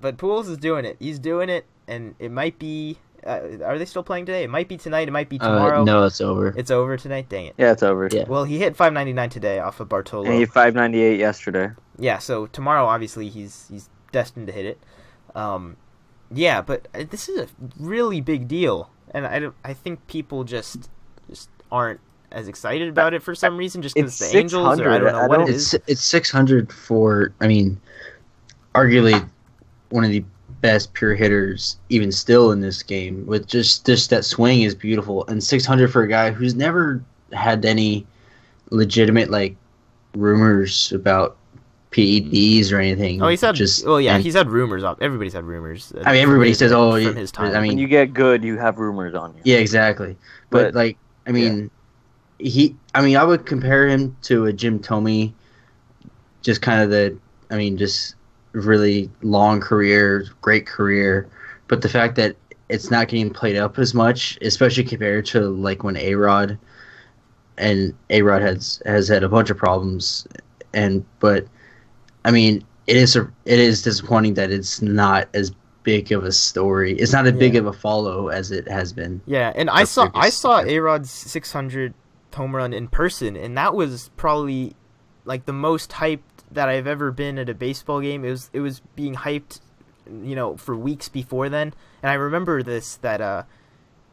Pujols is doing it. He's doing it, and it might be... are they still playing today? It might be tonight. It might be tomorrow. No, it's over. It's over tonight? Dang it. Yeah, it's over. Yeah. Well, he hit 599 today off of Bartolo. And he hit 598 yesterday. Yeah, so tomorrow, obviously, he's destined to hit it. Yeah, but this is a really big deal, and I think people just aren't as excited about it for some reason, just because it's the Angels, or I don't know what it is. It's 600 for, arguably one of the best pure hitters even still in this game, with just that swing is beautiful, and 600 for a guy who's never had any legitimate rumors about PEDs or anything. Oh, he's had he's had rumors. Everybody's had rumers. Everybody says, from his time. When you get good, you have rumors on you. Yeah, exactly. But I would compare him to a Jim Thome, just kind of just really long career, great career, but the fact that it's not getting played up as much, especially compared to when A-Rod has had a bunch of problems, but it is disappointing that it's not as big of a story. It's not as big of a follow as it has been. Yeah, and I saw A-Rod's 600 home run in person, and that was probably like the most hyped that I've ever been at a baseball game. It was being hyped, for weeks before then. And I remember that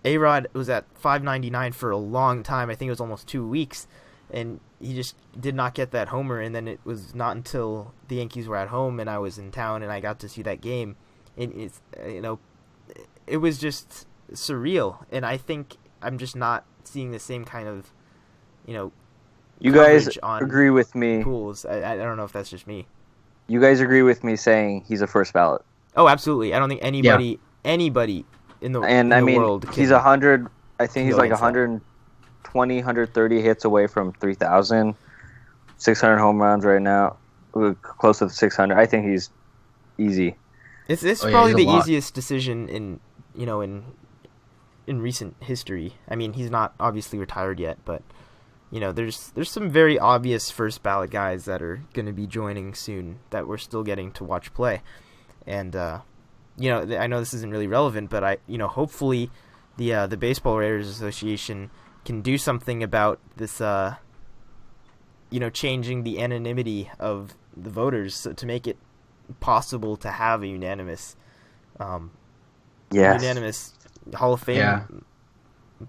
A-Rod was at 599 for a long time. I think it was almost 2 weeks, and he just did not get that homer. And then it was not until the Yankees were at home and I was in town and I got to see that game. It was just surreal, and I think I'm just not seeing the same kind of, you guys agree with me. Pujols. I don't know if that's just me. You guys agree with me saying he's a first ballot? Oh, absolutely. I don't think anybody in the world. He's 100. I think he's like 120, 130 hits away from 3,000, 600 home runs right now, close to 600. I think he's easy. It's probably the easiest decision in recent history. I mean, he's not obviously retired yet, but there's some very obvious first ballot guys that are going to be joining soon that we're still getting to watch play. And I know this isn't really relevant, but hopefully the Baseball Writers Association can do something about this changing the anonymity of the voters to make it possible to have a unanimous Hall of Fame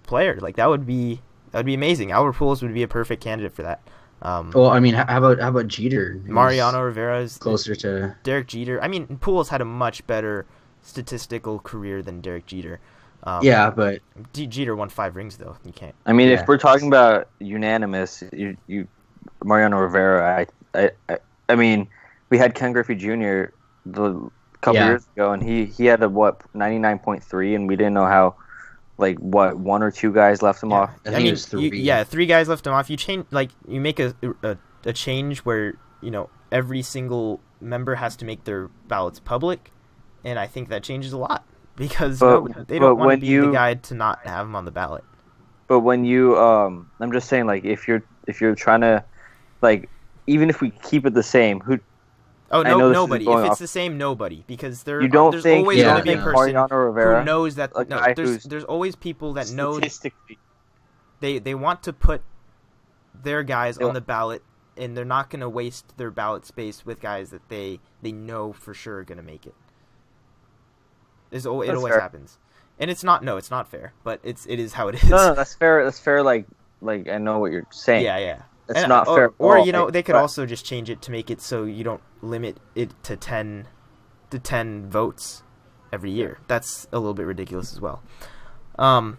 player. Like that would be amazing. Albert Pujols would be a perfect candidate for that. Well, I mean, how about Jeter? Mariano Rivera is closer to Derek Jeter. I mean, Pujols had a much better statistical career than Derek Jeter. But Jeter won 5 rings though. You can't. I mean, if we're talking about unanimous, you Mariano Rivera. I mean, we had Ken Griffey Jr. a couple years ago, and he had a 99.3, and we didn't know how. Like what, 1 or 2 guys left him off? I mean, it was 3. 3 guys left him off. You make a change where every single member has to make their ballots public, and I think that changes a lot because they don't want to be the guy to not have him on the ballot. But when you, I'm just saying, like if you're trying to, like even if we keep it the same, who? Oh, no, nobody. If it's the same, nobody. Because there's always going to be a person who knows that... there's always people that know... They want to put their guys on the ballot, and they're not going to waste their ballot space with guys that they know for sure are going to make it. It always happens. And it's not fair, but it is how it is. No, that's fair. That's fair, like I know what you're saying. Yeah. It's not fair. Or they could also just change it to make it so you don't limit it to 10 votes every year. That's a little bit ridiculous as well. So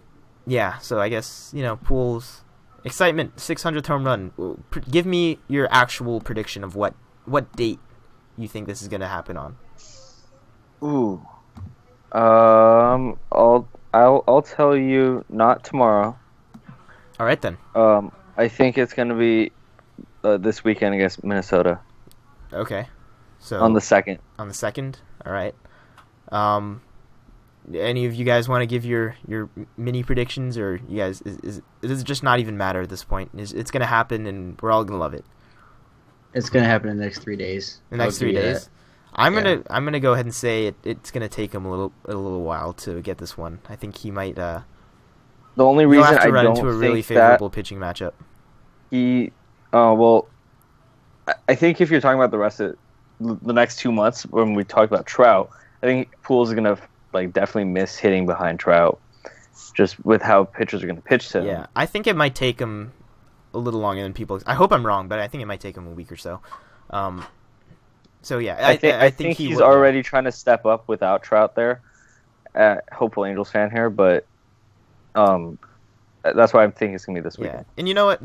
I guess, Pujols excitement, 600th home run. Give me your actual prediction of what date you think this is going to happen on. Ooh. I'll tell you not tomorrow. All right then. I think it's going to be this weekend against Minnesota. Okay. So on the 2nd. On the 2nd? All right. Any of you guys want to give your mini predictions, or you guys does it just not even matter at this point? It's going to happen, and we're all going to love it. It's going to happen in the next 3 days. The next 3 days? I'm gonna go ahead and say it's gonna take him a little while to get this one. I think he might. The only reason have to I run don't into a think really favorable pitching matchup. I think if you're talking about the rest of the next 2 months when we talk about Trout, I think Pujols is gonna definitely miss hitting behind Trout, just with how pitchers are gonna pitch to him. Yeah, I think it might take him a little longer than people. I hope I'm wrong, but I think it might take him a week or so. So yeah, I think he's already trying to step up without Trout there. Hopeful Angels fan here, but that's why I'm thinking it's gonna be this weekend. Yeah, and you know what?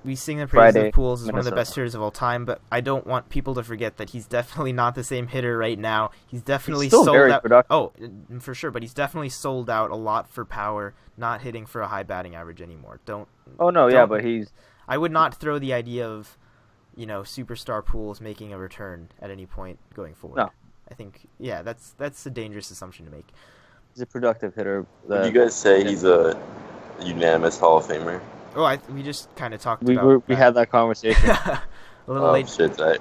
We sing the praises of Pujols as one of the best hitters of all time, but I don't want people to forget that he's definitely not the same hitter right now. He's definitely still sold very out. productive. Oh, for sure, but he's definitely sold out a lot for power, not hitting for a high batting average anymore. But he's. I would not throw the idea of superstar Pujols making a return at any point going forward. No. I think, that's a dangerous assumption to make. He's a productive hitter. Would you guys say he's a unanimous Hall of Famer? Oh, we just kind of talked about we had that conversation. a little late. Shit, I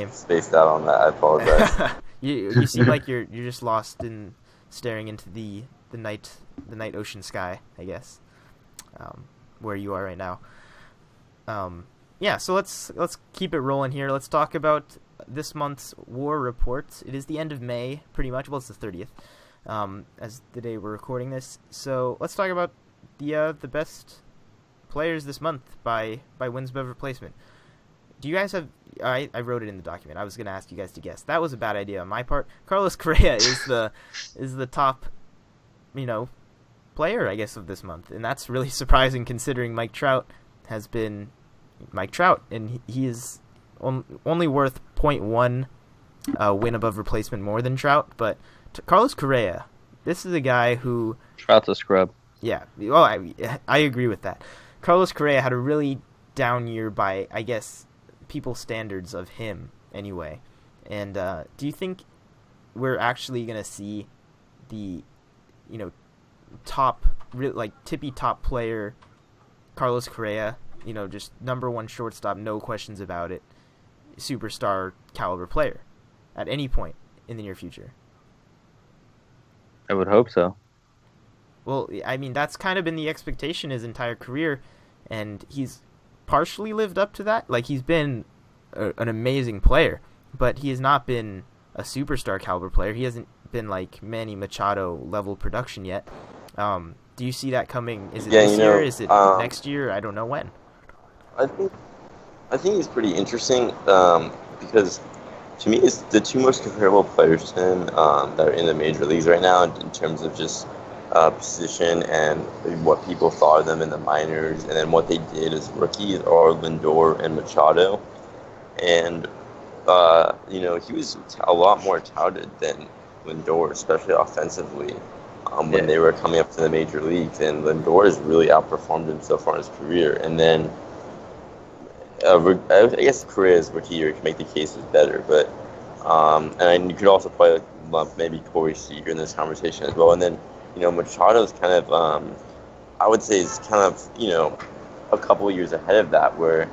spaced out on that. I apologize. you seem like you're just lost in staring into the night ocean sky, I guess, where you are right now. Yeah, so let's keep it rolling here. Let's talk about this month's WAR report. It is the end of May, pretty much. Well, it's the 30th, as the day we're recording this. So let's talk about the best players this month by wins above replacement. Do you guys have? I wrote it in the document. I was going to ask you guys to guess. That was a bad idea on my part. Carlos Correa is the top, player, I guess, of this month, and that's really surprising considering Mike Trout has been Mike Trout, and he is only worth 0.1 win above replacement more than Trout. But Carlos Correa, this is a guy who Trout's a scrub. Yeah, well, I agree with that. Carlos Correa had a really down year by, I guess, people's standards of him anyway. And do you think we're actually going to see the, top, tippy top player, Carlos Correa, just number one shortstop, no questions about it, superstar caliber player at any point in the near future? I would hope so. Well, I mean, that's kind of been the expectation his entire career, and he's partially lived up to that. Like, he's been an amazing player, but he has not been a superstar caliber player. He hasn't been like Manny Machado level production yet. Do you see that coming? Is it this year? Is it next year? I don't know when. I think he's pretty interesting because to me, it's the two most comparable players to him that are in the major leagues right now in terms of just position and what people thought of them in the minors, and then what they did as rookies are Lindor and Machado. And he was a lot more touted than Lindor, especially offensively, when they were coming up to the major leagues. And Lindor has really outperformed him so far in his career. And then I guess Correa's rookie year can make the case was better, but and you could also probably lump maybe Corey Seager in this conversation as well. And then Machado's kind of I would say is kind of a couple of years ahead of that, where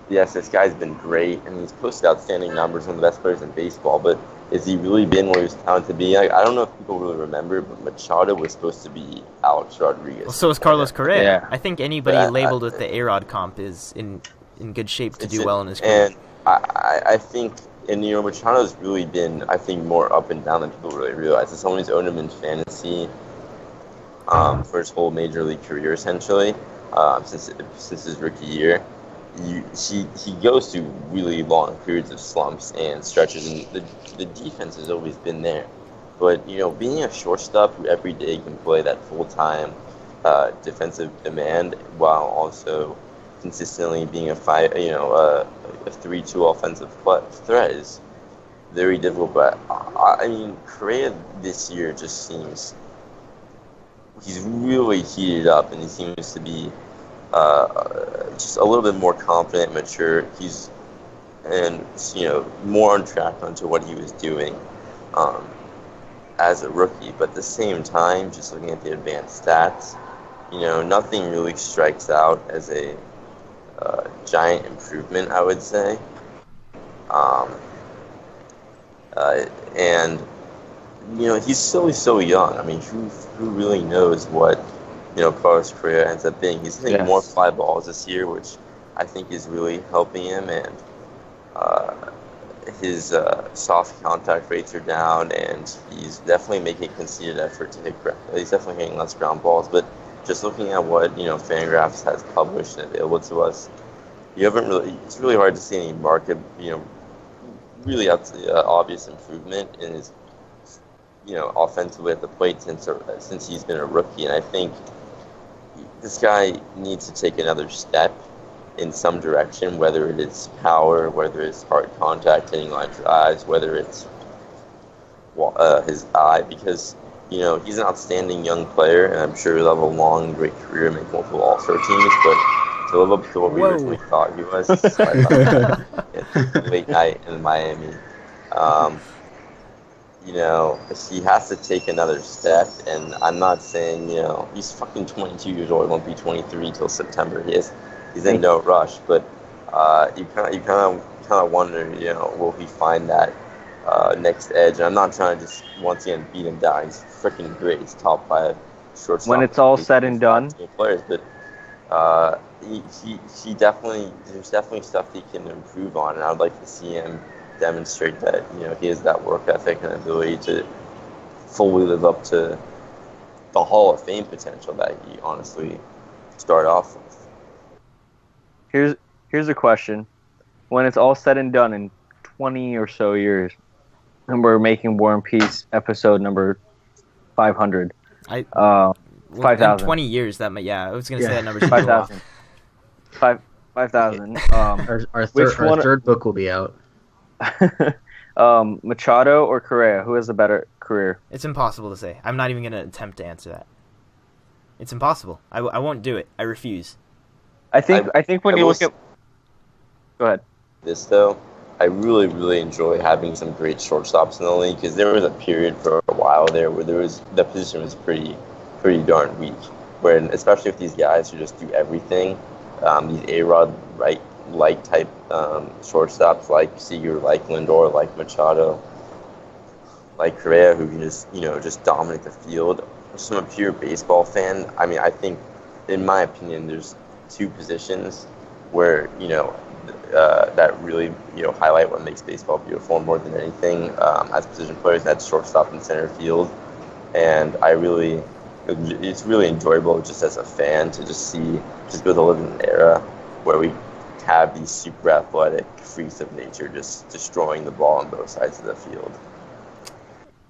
yes, this guy's been great and he's posted outstanding numbers, one of the best players in baseball, but has he really been where he's talented to be? I don't know if people really remember, but Machado was supposed to be Alex Rodriguez. Well, so is Carlos Correa. Yeah. I think anybody labeled with the A-Rod comp is in good shape to do well in his career. And I think, and Machado's really been, I think, more up and down than people really realize. As someone who's owned him in fantasy for his whole major league career, essentially, since his rookie year, he goes through really long periods of slumps and stretches, and the defense has always been there. But being a shortstop who every day can play that full-time defensive demand while also consistently being a 3-2 offensive threat is very difficult. But I mean, Correa this year just seems he's really heated up, and he seems to be just a little bit more confident, mature. He's more on track onto what he was doing as a rookie. But at the same time, just looking at the advanced stats, nothing really strikes out as a giant improvement, I would say. And he's still so young. I mean, who really knows what Carlos Correa ends up being? He's hitting more fly balls this year, which I think is really helping him, and his soft contact rates are down, and he's definitely making a conceded effort to hit. He's definitely hitting less ground balls, but just looking at what Fangraphs has published and available to us, it's really hard to see any market, really obvious improvement in his, offensively at the plate since he's been a rookie. And I think this guy needs to take another step in some direction, whether it is power, whether it's hard contact, hitting line drives, whether it's his eye, because he's an outstanding young player, and I'm sure he'll have a long, great career, make multiple All-Star teams, but to live up to what we originally thought he was, late night in Miami, he has to take another step, and I'm not saying, he's fucking 22 years old, he won't be 23 till September. He's in no rush, but you kind of wonder, will he find that next edge? And I'm not trying to just once again beat him down. He's freaking great. He's top 5 shortstop. When it's all said and done, players, but he definitely, there's definitely stuff he can improve on, and I'd like to see him demonstrate that he has that work ethic and ability to fully live up to the Hall of Fame potential that he honestly started off with. Here's a question: when it's all said and done in 20 or so years, and we're making War and Peace episode number 500, 5,000. In 20 years, that might, I was going to say that number. 5,000. 5,000. Our third book will be out. Machado or Correa? Who has the better career? It's impossible to say. I'm not even going to attempt to answer that. It's impossible. I won't do it. I refuse. I think when you look at... Go ahead. This, though, I really, really enjoy having some great shortstops in the league, because there was a period for a while there where the position was pretty darn weak. Where, especially with these guys who just do everything, these A-Rod right type shortstops like Seager, like Lindor, like Machado, like Correa, who can just dominate the field. From a pure baseball fan, I mean, I think, in my opinion, there's 2 positions where that really highlight what makes baseball beautiful more than anything. As position players, that's shortstop and center field, and it's really enjoyable just as a fan to just be able to live in an era where we have these super athletic freaks of nature just destroying the ball on both sides of the field.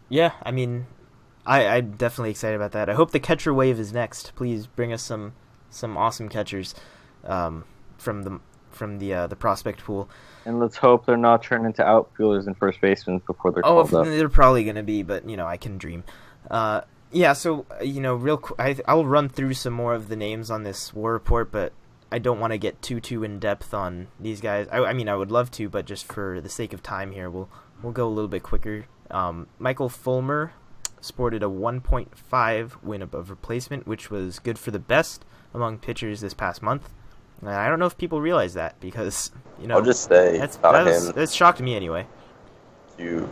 Yeah, I mean, I'm definitely excited about that. I hope the catcher wave is next. Please bring us some awesome catchers from the prospect pool. And let's hope they're not turned into outfielders and first basemen before they're called up. They're probably going to be, but I can dream. So real quick, I'll run through some more of the names on this war report, but I don't want to get too in depth on these guys. I mean, I would love to, but just for the sake of time here, we'll go a little bit quicker. Michael Fulmer sported a 1.5 win above replacement, which was good for the best among pitchers this past month. And I don't know if people realize that, because I'll just say that shocked me anyway. Do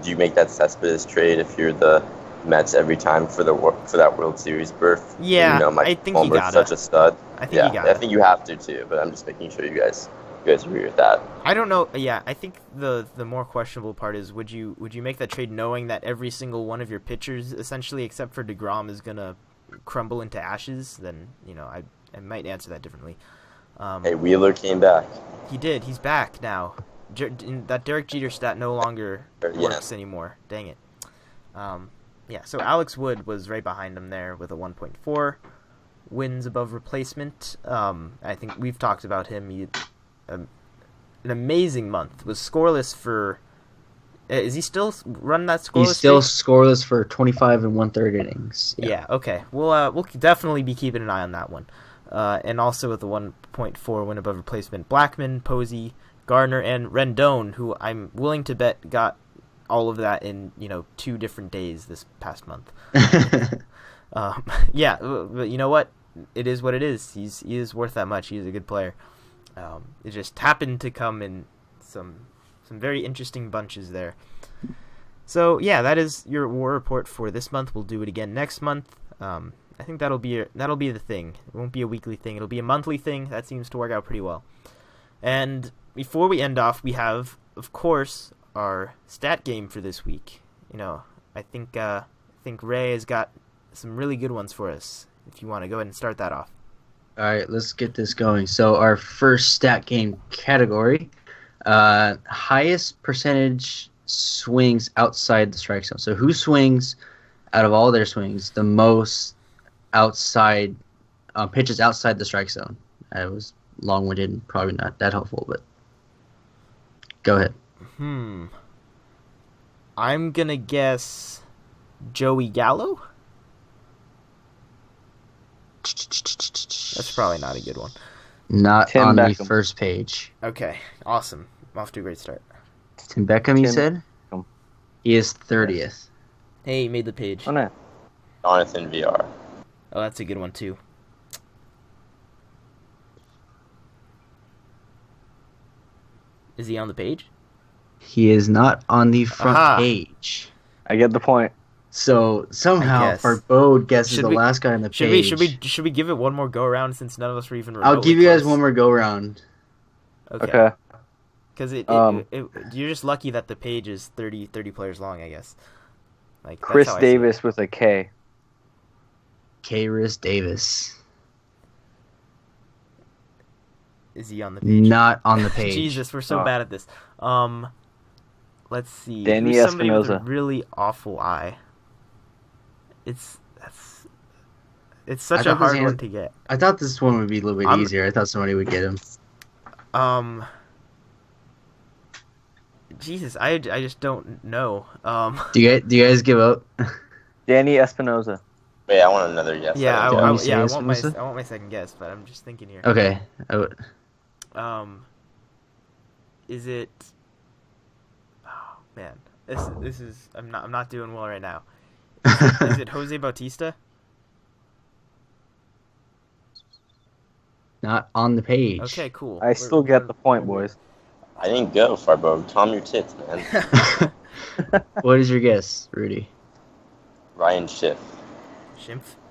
you make that Cespedes trade if you're the Mets every time for that World Series berth? Yeah, I think Fulmer's you got such a stud. I think you got it. I think you have to too, but I'm just making sure you guys agree with that. I don't know. Yeah, I think the more questionable part is would you make that trade knowing that every single one of your pitchers, essentially except for DeGrom, is gonna crumble into ashes? Then I might answer that differently. Hey, Wheeler came back. He did. He's back now. That Derek Jeter stat no longer works anymore. Dang it. So Alex Wood was right behind him there with a 1.4 wins above replacement. I think we've talked about him. An amazing month. Was scoreless for... Is he still running that scoreless? He's still scoreless for 25 and 1/3 innings. Yeah, okay. We'll definitely be keeping an eye on that one. And also with the 1.4 win above replacement, Blackmon, Posey, Gardner, and Rendon, who I'm willing to bet got all of that in 2 different days this past month. But you know what? It is what it is. He is worth that much. He's a good player. It just happened to come in some very interesting bunches there. So yeah, that is your war report for this month. We'll do it again next month. I think that'll be the thing. It won't be a weekly thing. It'll be a monthly thing. That seems to work out pretty well. And before we end off, we have, of course, our stat game for this week. I think Ray has got some really good ones for us. If you want to go ahead and start that off. All right, let's get this going. So our first stat game category, highest percentage swings outside the strike zone. So who swings out of all their swings the most outside pitches outside the strike zone? I was long-winded and probably not that helpful, but go ahead. I'm going to guess Joey Gallo? That's probably not a good one. Not Tim on Beckham. The first page. Okay, awesome. I'm off to a great start. Tim Beckham, you said? Beckham. He is 30th. Hey, he made the page. Oh, no. Jonathan VR. Oh, that's a good one, too. Is he on the page? He is not on the front page. I get the point. So somehow Farbode guesses the last guy on the page. Should we give it one more go around since none of us were even? I'll give you guys one more go round. Okay. Because you're just lucky that the page is 30 players long, I guess. Like Chris Davis with a K. K-Ris Davis. Is he on the page? Not on the page. Jesus, we're so bad at this. Let's see. Danny Who's somebody Espinoza. with a really awful eye. It's such a hard one to get. I thought this one would be a little bit easier. I thought somebody would get him. Jesus, I just don't know. Do you guys give up? Danny Espinoza. Wait, I want another guess. Yeah, I want my second guess, but I'm just thinking here. Okay. Is it? Oh man, this is I'm not doing well right now. Is it Jose Bautista? Not on the page. Okay, cool. I still get the point, boys. I didn't go, Farbode. Calm your tits, man. What is your guess, Rudy? Ryan Schiff.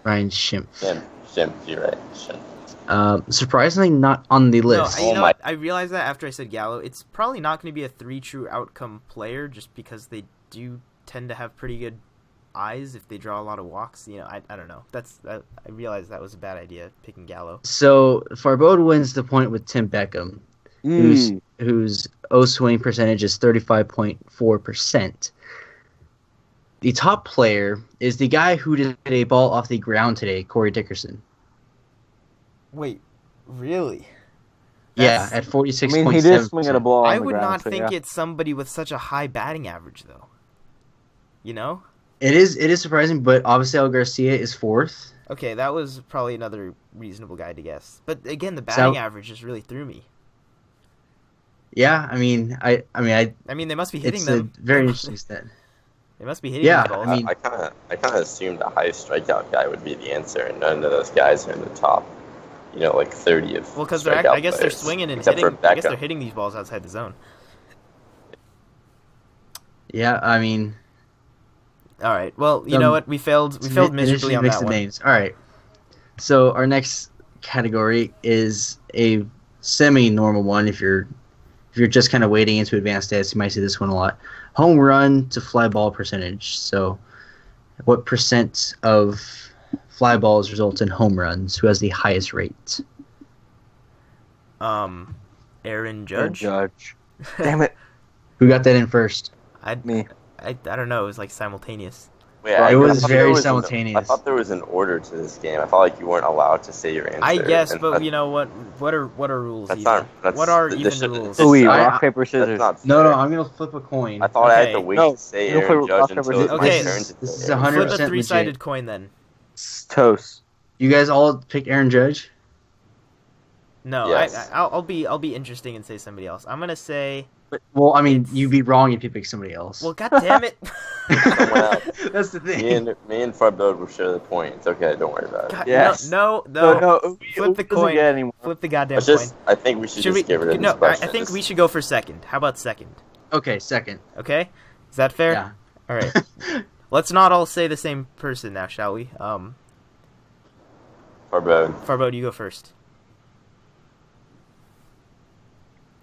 Ryan Schimpf. Schimpf, you're right. Schimpf. Surprisingly not on the list. No, you know what? I realized that after I said Gallo. It's probably not going to be a 3 true outcome player just because they do tend to have pretty good eyes if they draw a lot of walks. You know, I don't know. I realized that was a bad idea, picking Gallo. So Farbode wins the point with Tim Beckham, whose O-swing percentage is 35.4%. The top player is the guy who did a ball off the ground today, Corey Dickerson. Wait, really? Yeah, at 46.7%. I mean, he did swing at a ball on I the would ground, not think it's somebody with such a high batting average, though. You know? It is surprising, but obviously Al Garcia is 4th. Okay, that was probably another reasonable guy to guess. But again, the batting average just really threw me. Yeah, I mean, they must be hitting them. It's a very interesting stat. They must be hitting these balls. I kind of assumed the highest strikeout guy would be the answer, and none of those guys are in the top. 30 of. Well, because I guess they're swinging and hitting. I guess they're hitting these balls outside the zone. Yeah, I mean. All right. Well, you know what? We failed miserably on that one. Names. All right. So our next category is a semi-normal one. If you're just kind of wading into advanced stats, you might see this one a lot. Home run to fly ball percentage. So, what percent of fly balls result in home runs? Who has the highest rate? Aaron Judge. Damn it! Who got that in first? Me. I don't know. It was like simultaneous. Wait, it was very simultaneous. I thought there was an order to this game. I felt like you weren't allowed to say your answer. I guess, but you know what? What are rules? What are even the rules? Rock, paper, scissors. No, I'm gonna flip a coin. I thought I had to wait to say Aaron Judge until it's my turn. This is 100% flip a 3-sided coin then. Toast. You guys all pick Aaron Judge? No, yes. I'll be interesting and say somebody else. I'm gonna say. Well, I mean, you'd be wrong if you pick somebody else. Well, god damn it. That's the thing. Me and Farbode will share the point. It's okay. Don't worry about it. God, yes. No. Flip the coin. Flip the goddamn coin. I think we should just get rid of this question. I think we should go for second. How about second? Okay, second. Okay? Is that fair? Yeah. All right. Let's not all say the same person now, shall we? Farbode, you go first.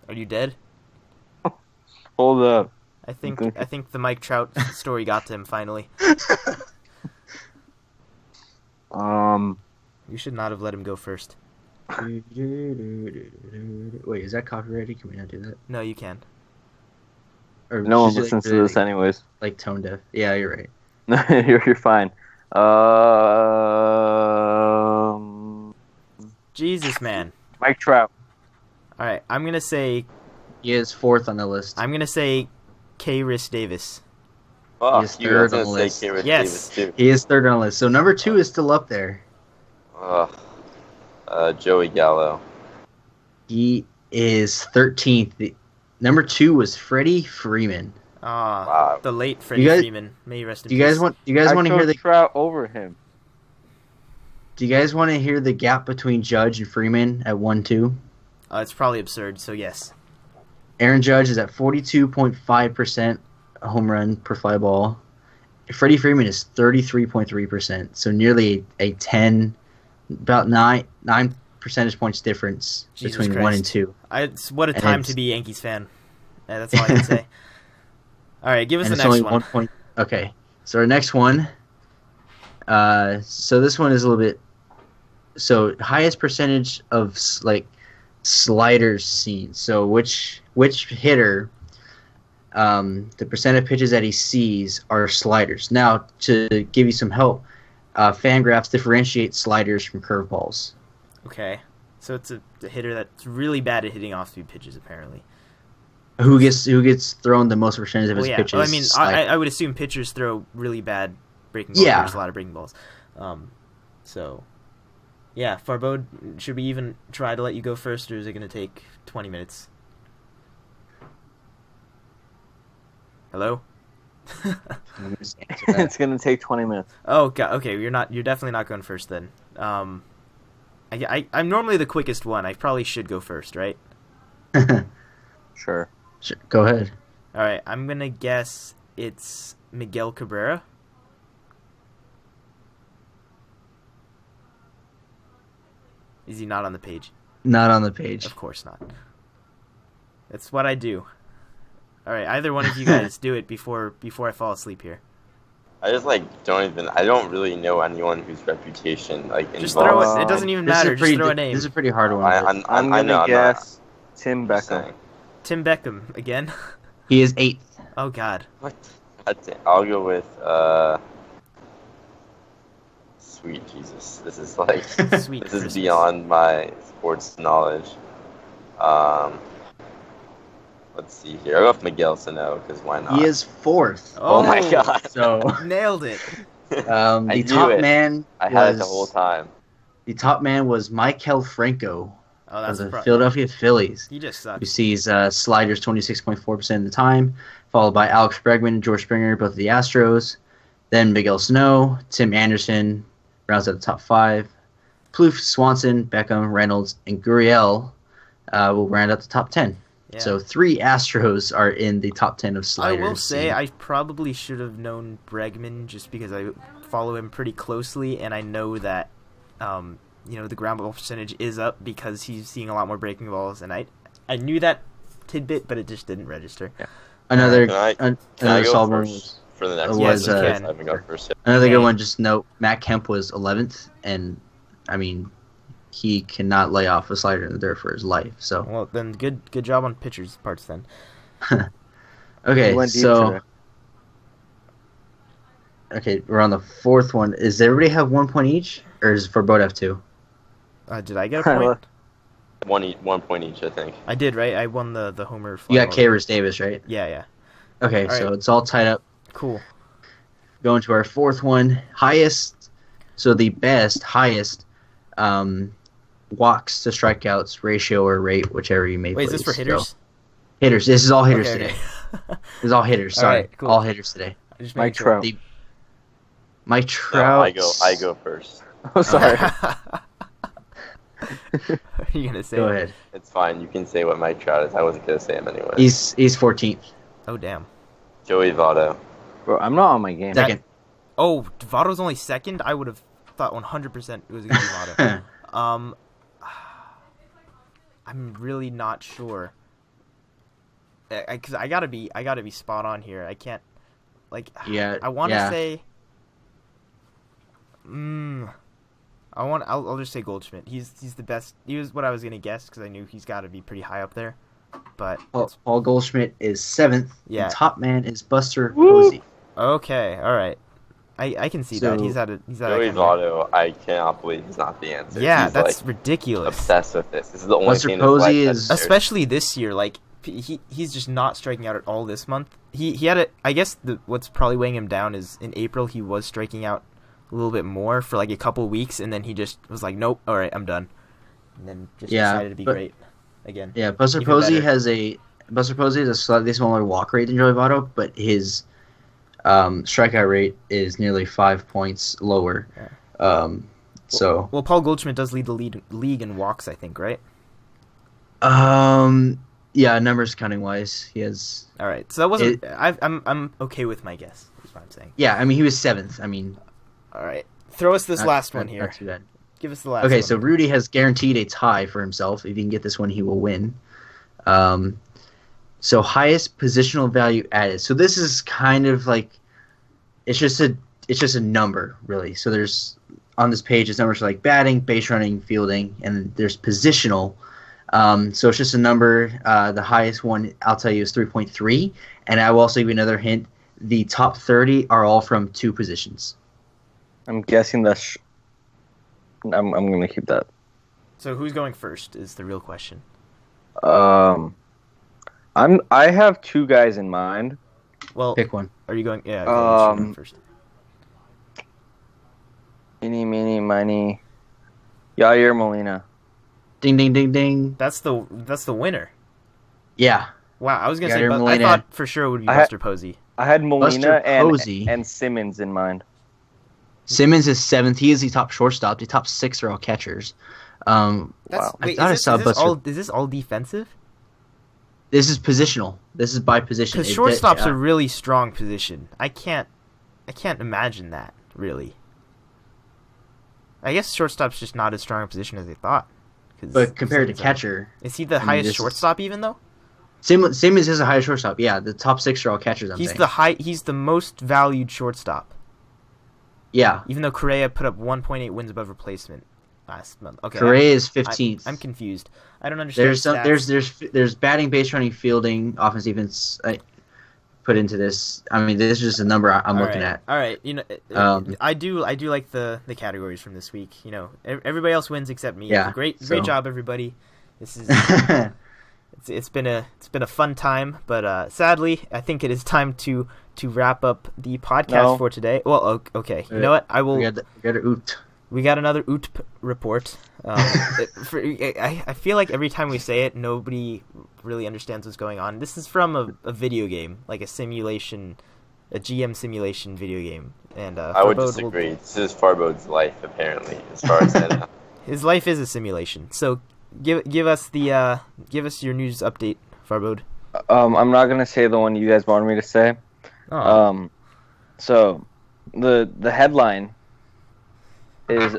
Are you dead? Hold up. I think the Mike Trout story got to him finally. You should not have let him go first. Wait, is that copyrighted? Can we not do that? No, you can. Or no one listens to this anyways. Like tone deaf. Yeah, you're right. You're fine. Jesus, man. Mike Trout. All right, I'm gonna say. He is 4th on the list. I'm gonna say K-Ris Davis. Oh, he is 3rd on the list. Yes, he is 3rd on the list. So number 2 is still up there. Joey Gallo. He is 13th. Number 2 was Freddie Freeman. Wow. The late Freddie Freeman. May he rest in peace. Do you guys want to hear the Trout over him? Do you guys want to hear the gap between Judge and Freeman at 1-2? It's probably absurd. So yes. Aaron Judge is at 42.5% home run per fly ball. Freddie Freeman is 33.3%, so nearly about 9 percentage points difference between Christ. 1 and 2. What a time to be a Yankees fan. Yeah, that's all I can say. All right, give us the next one. Okay, so our next one. So this one is a little bit. So highest percentage of sliders seen. So which hitter, the percent of pitches that he sees are sliders. Now, to give you some help, Fangraphs differentiate sliders from curveballs. Okay, so it's a hitter that's really bad at hitting off-speed pitches, apparently. Who gets thrown the most percentage of his pitches? I mean, I would assume pitchers throw really bad breaking balls. There's a lot of breaking balls. So, yeah, Farbode, should we even try to let you go first, or is it going to take 20 minutes? Hello? It's going to take 20 minutes. Oh, God, okay, you're definitely not going first then. I'm normally the quickest one. I probably should go first, right? Sure. Go ahead. All right, I'm going to guess it's Miguel Cabrera. Is he not on the page? Not on the page. Of course not. That's what I do. All right, either one of you guys do it before I fall asleep here. I just I don't really know anyone whose reputation just throw it. It doesn't even matter. Just throw a name. This is a pretty hard one. I'm gonna guess Tim Beckham. Tim Beckham again. He is 8th. Oh God. What? I'll go with sweet Jesus. This is Sweet this is beyond my sports knowledge. Let's see here. I'll go with Miguel Sano, because why not? He is 4th. Oh my God. So nailed it. The top man. I had it the whole time. The top man was Maikel Franco. Oh, that's of the Philadelphia Phillies. He just sucks. Who sees sliders 26.4% of the time, followed by Alex Bregman, George Springer, both of the Astros. Then Miguel Sano, Tim Anderson rounds out the top 5. Plouffe, Swanson, Beckham, Reynolds, and Gurriel will round out the top 10. Yeah. So 3 Astros are in the top 10 of sliders. I will say I probably should have known Bregman just because I follow him pretty closely, and I know that the ground ball percentage is up because he's seeing a lot more breaking balls, and I knew that tidbit, but it just didn't register. Yeah. Another solid one for the next one. Another good one. Just note Matt Kemp was 11th, and I mean, he cannot lay off a slider in the dirt for his life. So well, then good job on pitchers' parts then. Okay, so we're on the 4th one. Does everybody have 1 point each, or is Farbode have 2? Did I get a point? 1 point each, I think. I did, right? I won the homer. You got K-Rus Davis, right? Yeah. Okay, all so right. It's all tied up. Cool. Going to our 4th one, highest. So the highest walks to strikeouts ratio or rate, whichever you may. Wait, is this for hitters? So, hitters. This is all hitters today. This is all hitters. Sorry, right, cool. All hitters today. Mike Trout. Mike Trout. No, I go first. Oh, sorry. What are you gonna say? Go ahead. It's fine. You can say what Mike Trout is. I wasn't gonna say him anyway. He's 14th. Oh damn. Joey Votto. Bro, I'm not on my game. Second. Oh, Votto's only 2nd? I would have thought 100% it was gonna be Votto. I'm really not sure. Because I gotta be spot on here. I can't, Yeah. I want to say. I'll just say Goldschmidt. He's the best. He was what I was gonna guess because I knew he's got to be pretty high up there. But Paul Goldschmidt is 7th. Yeah. The top man is Buster Posey. Okay, all right. I can see that. He's at Joey Votto, I cannot believe he's not the answer. Yeah, he's that's ridiculous. Obsessed with this. This is the only Buster thing Posey in his life is especially this year. He's just not striking out at all this month. He had it. I guess what's probably weighing him down is in April he was striking out a little bit more for a couple weeks, and then he just was like, nope, all right, I'm done, and then just decided to be great again. Yeah, Buster Posey has a slightly smaller walk rate than Joey Votto, but his strikeout rate is nearly 5 points lower. Yeah. Well, Paul Goldschmidt does lead the league in walks, I think, right? Yeah, numbers counting wise, he has. All right, so that wasn't. I'm okay with my guess. Is what I'm saying. Yeah, I mean he was 7th. I mean. All right, throw us this last one here. Not too bad. Give us the last. Okay, one. so Rudy has guaranteed a tie for himself. If he can get this one, he will win. So highest positional value added. So this is kind of like, it's just a number really. So there's on this page, it's numbers for like batting, base running, fielding, and there's positional. So it's just a number. The highest one I'll tell you is 3.3, and I will also give you another hint. The top 30 are all from 2 positions. I'm guessing that's. I'm gonna keep that. So who's going first is the real question. I have 2 guys in mind. Well, pick one. Are you going? Yeah. Okay, first. Eeny, meeny, miny. Yair Molina. Ding, ding, ding, ding. That's the winner. Yeah. Wow, I was gonna say, I thought for sure it would be Buster Posey. I had Molina and Simmons in mind. Simmons is 7th. He is the top shortstop. The top 6 are all catchers. Wow. Wait, is this all defensive? This is positional. This is by position. Because shortstop's a really strong position. I can't imagine that, really. I guess shortstop's just not as strong a position as they thought. But compared to catcher... Is he the highest shortstop even, though? Simmons is the highest shortstop, yeah. The top 6 are all catchers, I'm saying. He's the most valued shortstop. Yeah. Even though Correa put up 1.8 wins above replacement last month. Okay. Correa is 15th. I'm confused. I don't understand. There's batting, base running, fielding, offense, defense put into this. I mean, this is just a number I'm looking at. All right. You know, I do like the categories from this week. You know, everybody else wins except me. Yeah. Great job, everybody. This is it's been a fun time, but sadly, I think it is time to wrap up the podcast for today. Well, okay. You know what? I will. We got another OOT report. I feel like every time we say it, nobody really understands what's going on. This is from a video game, like a simulation, a GM simulation video game. And I would disagree. This is Farbode's life, apparently, as far as I know. His life is a simulation. So give us your news update, Farbode. I'm not gonna say the one you guys wanted me to say. Oh. So the headline is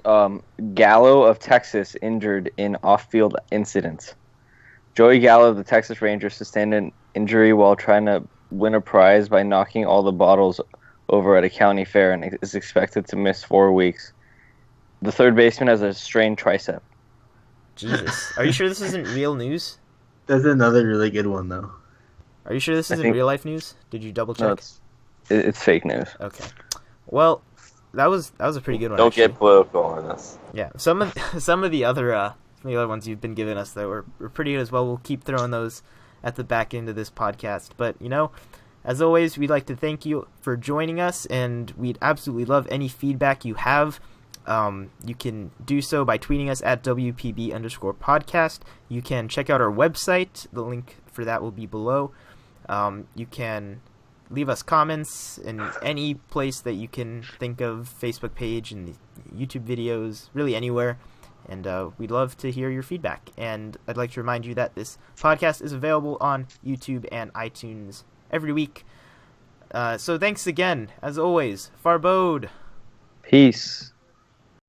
Gallo of Texas injured in off-field incident. Joey Gallo of the Texas Rangers sustained an injury while trying to win a prize by knocking all the bottles over at a county fair and is expected to miss 4 weeks. The third baseman has a strained tricep. Jesus. Are you sure this isn't real news? That's another really good one, though. Are you sure this isn't real-life news? Did you double-check? No, it's fake news. Okay. Well, that was a pretty good one. Don't get political on us. Yeah, some of the other ones you've been giving us that were pretty good as well. We'll keep throwing those at the back end of this podcast. But as always, we'd like to thank you for joining us, and we'd absolutely love any feedback you have. You can do so by tweeting us at WPB_podcast. You can check out our website. The link for that will be below. You can leave us comments in any place that you can think of, Facebook page and YouTube videos, really anywhere. And we'd love to hear your feedback. And I'd like to remind you that this podcast is available on YouTube and iTunes every week. So thanks again, as always. Farbode. Peace.